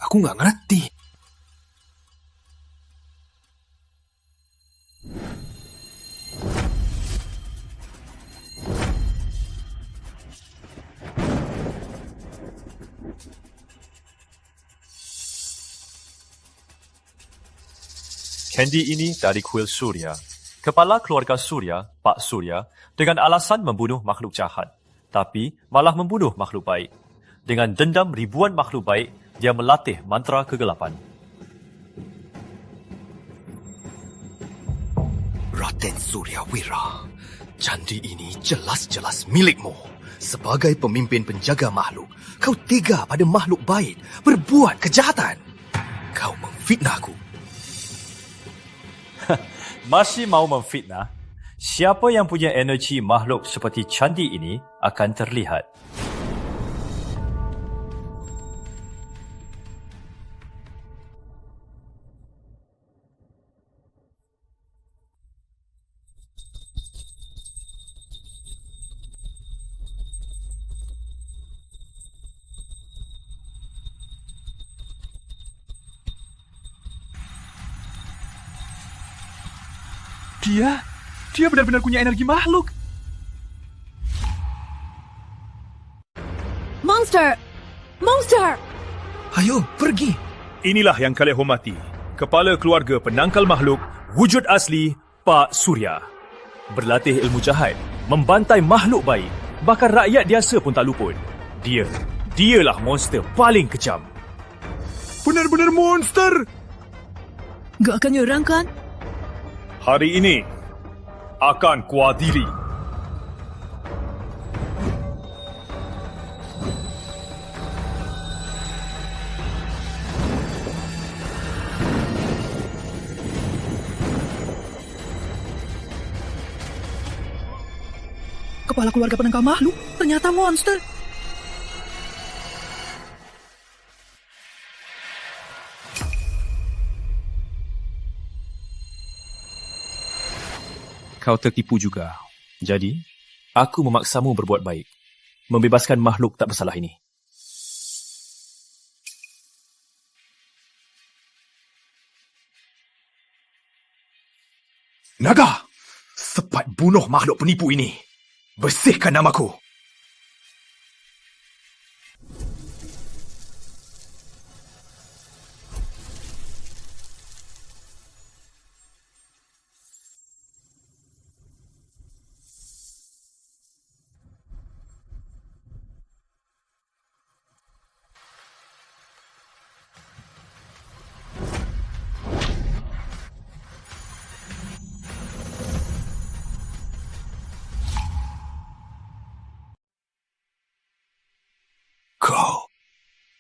Aku nggak ngerti. Kendi ini dari kuil Surya. Kepala keluarga Surya, Pak Surya, dengan alasan membunuh makhluk jahat, tapi malah membunuh makhluk baik. Dengan dendam ribuan makhluk baik, Dia melatih mantra kegelapan. Raden Suryawira, candi ini jelas-jelas milikmu. Sebagai pemimpin penjaga makhluk, kau tega pada makhluk baik berbuat kejahatan. Kau memfitnahku. Masih mau memfitnah? Siapa yang punya energi makhluk seperti candi ini akan terlihat. Dia benar-benar punya energi makhluk. Monster! Monster! Ayo, pergi. Inilah yang kalian hormati. Kepala keluarga penangkal makhluk, wujud asli Pak Surya. Berlatih ilmu jahat, membantai makhluk baik. Bahkan rakyat biasa pun tak luput. Dialah monster paling kejam. Benar-benar monster. Gak akan nyerang kan? Hari ini akan kuadili. Kepala keluarga penangkal makhluk ternyata monster. Kau tertipu juga. Jadi, aku memaksamu berbuat baik. Membebaskan makhluk tak bersalah ini. Naga! Cepat bunuh makhluk penipu ini. Bersihkan namaku.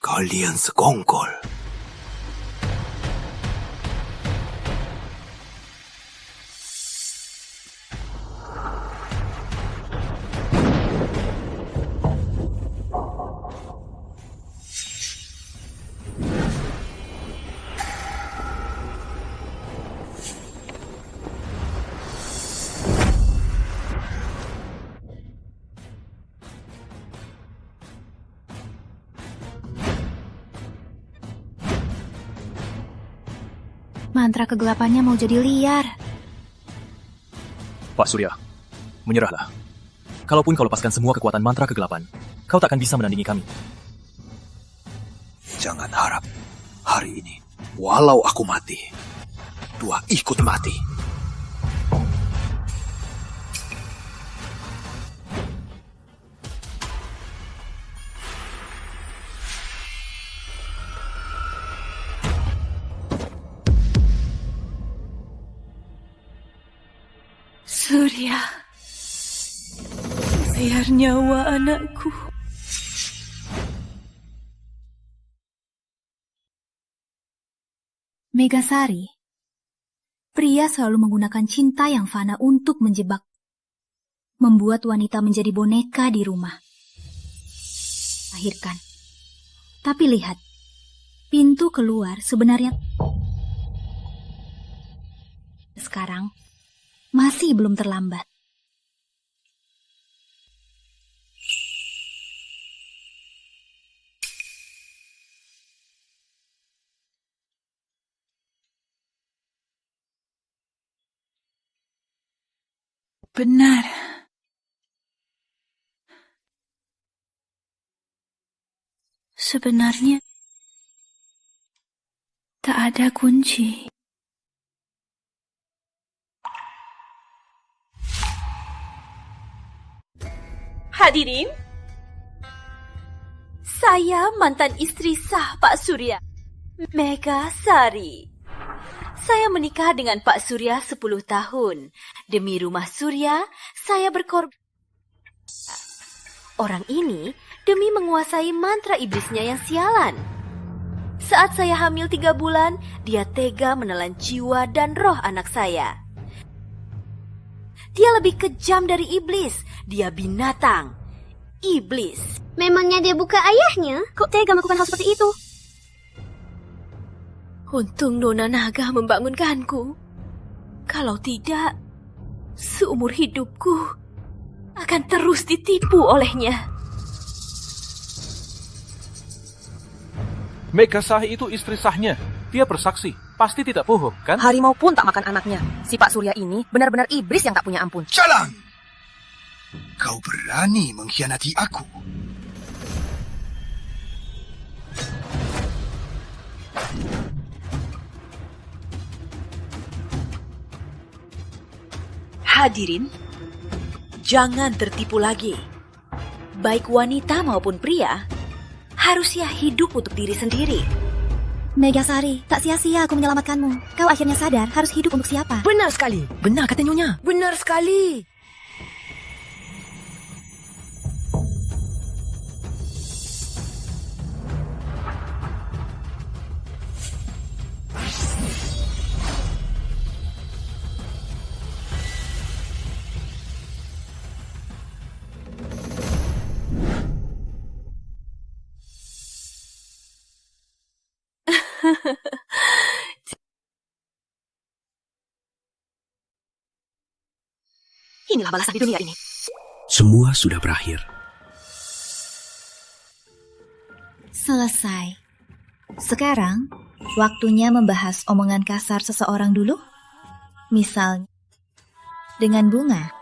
Kalian sekongkol. Mantra kegelapannya mau jadi liar. Pak Surya, menyerahlah. Kalaupun kau lepaskan semua kekuatan mantra kegelapan, kau takkan bisa menandingi kami. Jangan harap hari ini, walau aku mati, dua ikut mati. Surya, biar nyawa anakku. Megasari, pria selalu menggunakan cinta yang fana untuk menjebak, membuat wanita menjadi boneka di rumah. Lahirkan. Tapi lihat, pintu keluar sebenarnya sekarang masih belum terlambat. Benar. Sebenarnya tak ada kunci. Hadirin, Saya mantan istri sah Pak Surya, Megasari. Saya menikah dengan Pak Surya 10 tahun. Demi rumah Surya, saya berkorban. Orang ini demi menguasai mantra iblisnya yang sialan. Saat saya hamil 3 bulan, dia tega menelan jiwa dan roh anak saya. Dia lebih kejam dari iblis. Dia binatang. Iblis. Memangnya dia bukan ayahnya? Kok tega melakukan hal seperti itu? Untung Nona Naga membangunkanku. Kalau tidak, seumur hidupku akan terus ditipu olehnya. Megasari itu istri sahnya. Dia bersaksi. Pasti tidak bohong, kan? Harimau pun tak makan anaknya. Si Pak Surya ini benar-benar iblis yang tak punya ampun. Jalan! Kau berani mengkhianati aku. Hadirin, jangan tertipu lagi. Baik wanita maupun pria, harusnya hidup untuk diri sendiri. Megasari, tak sia-sia aku menyelamatkanmu. Kau akhirnya sadar harus hidup untuk siapa. Benar sekali. Benar kata Nyonya. Benar sekali. Inilah balasan di dunia ini. Semua sudah berakhir. Selesai. Sekarang, waktunya membahas omongan kasar seseorang dulu. Misalnya, dengan bunga.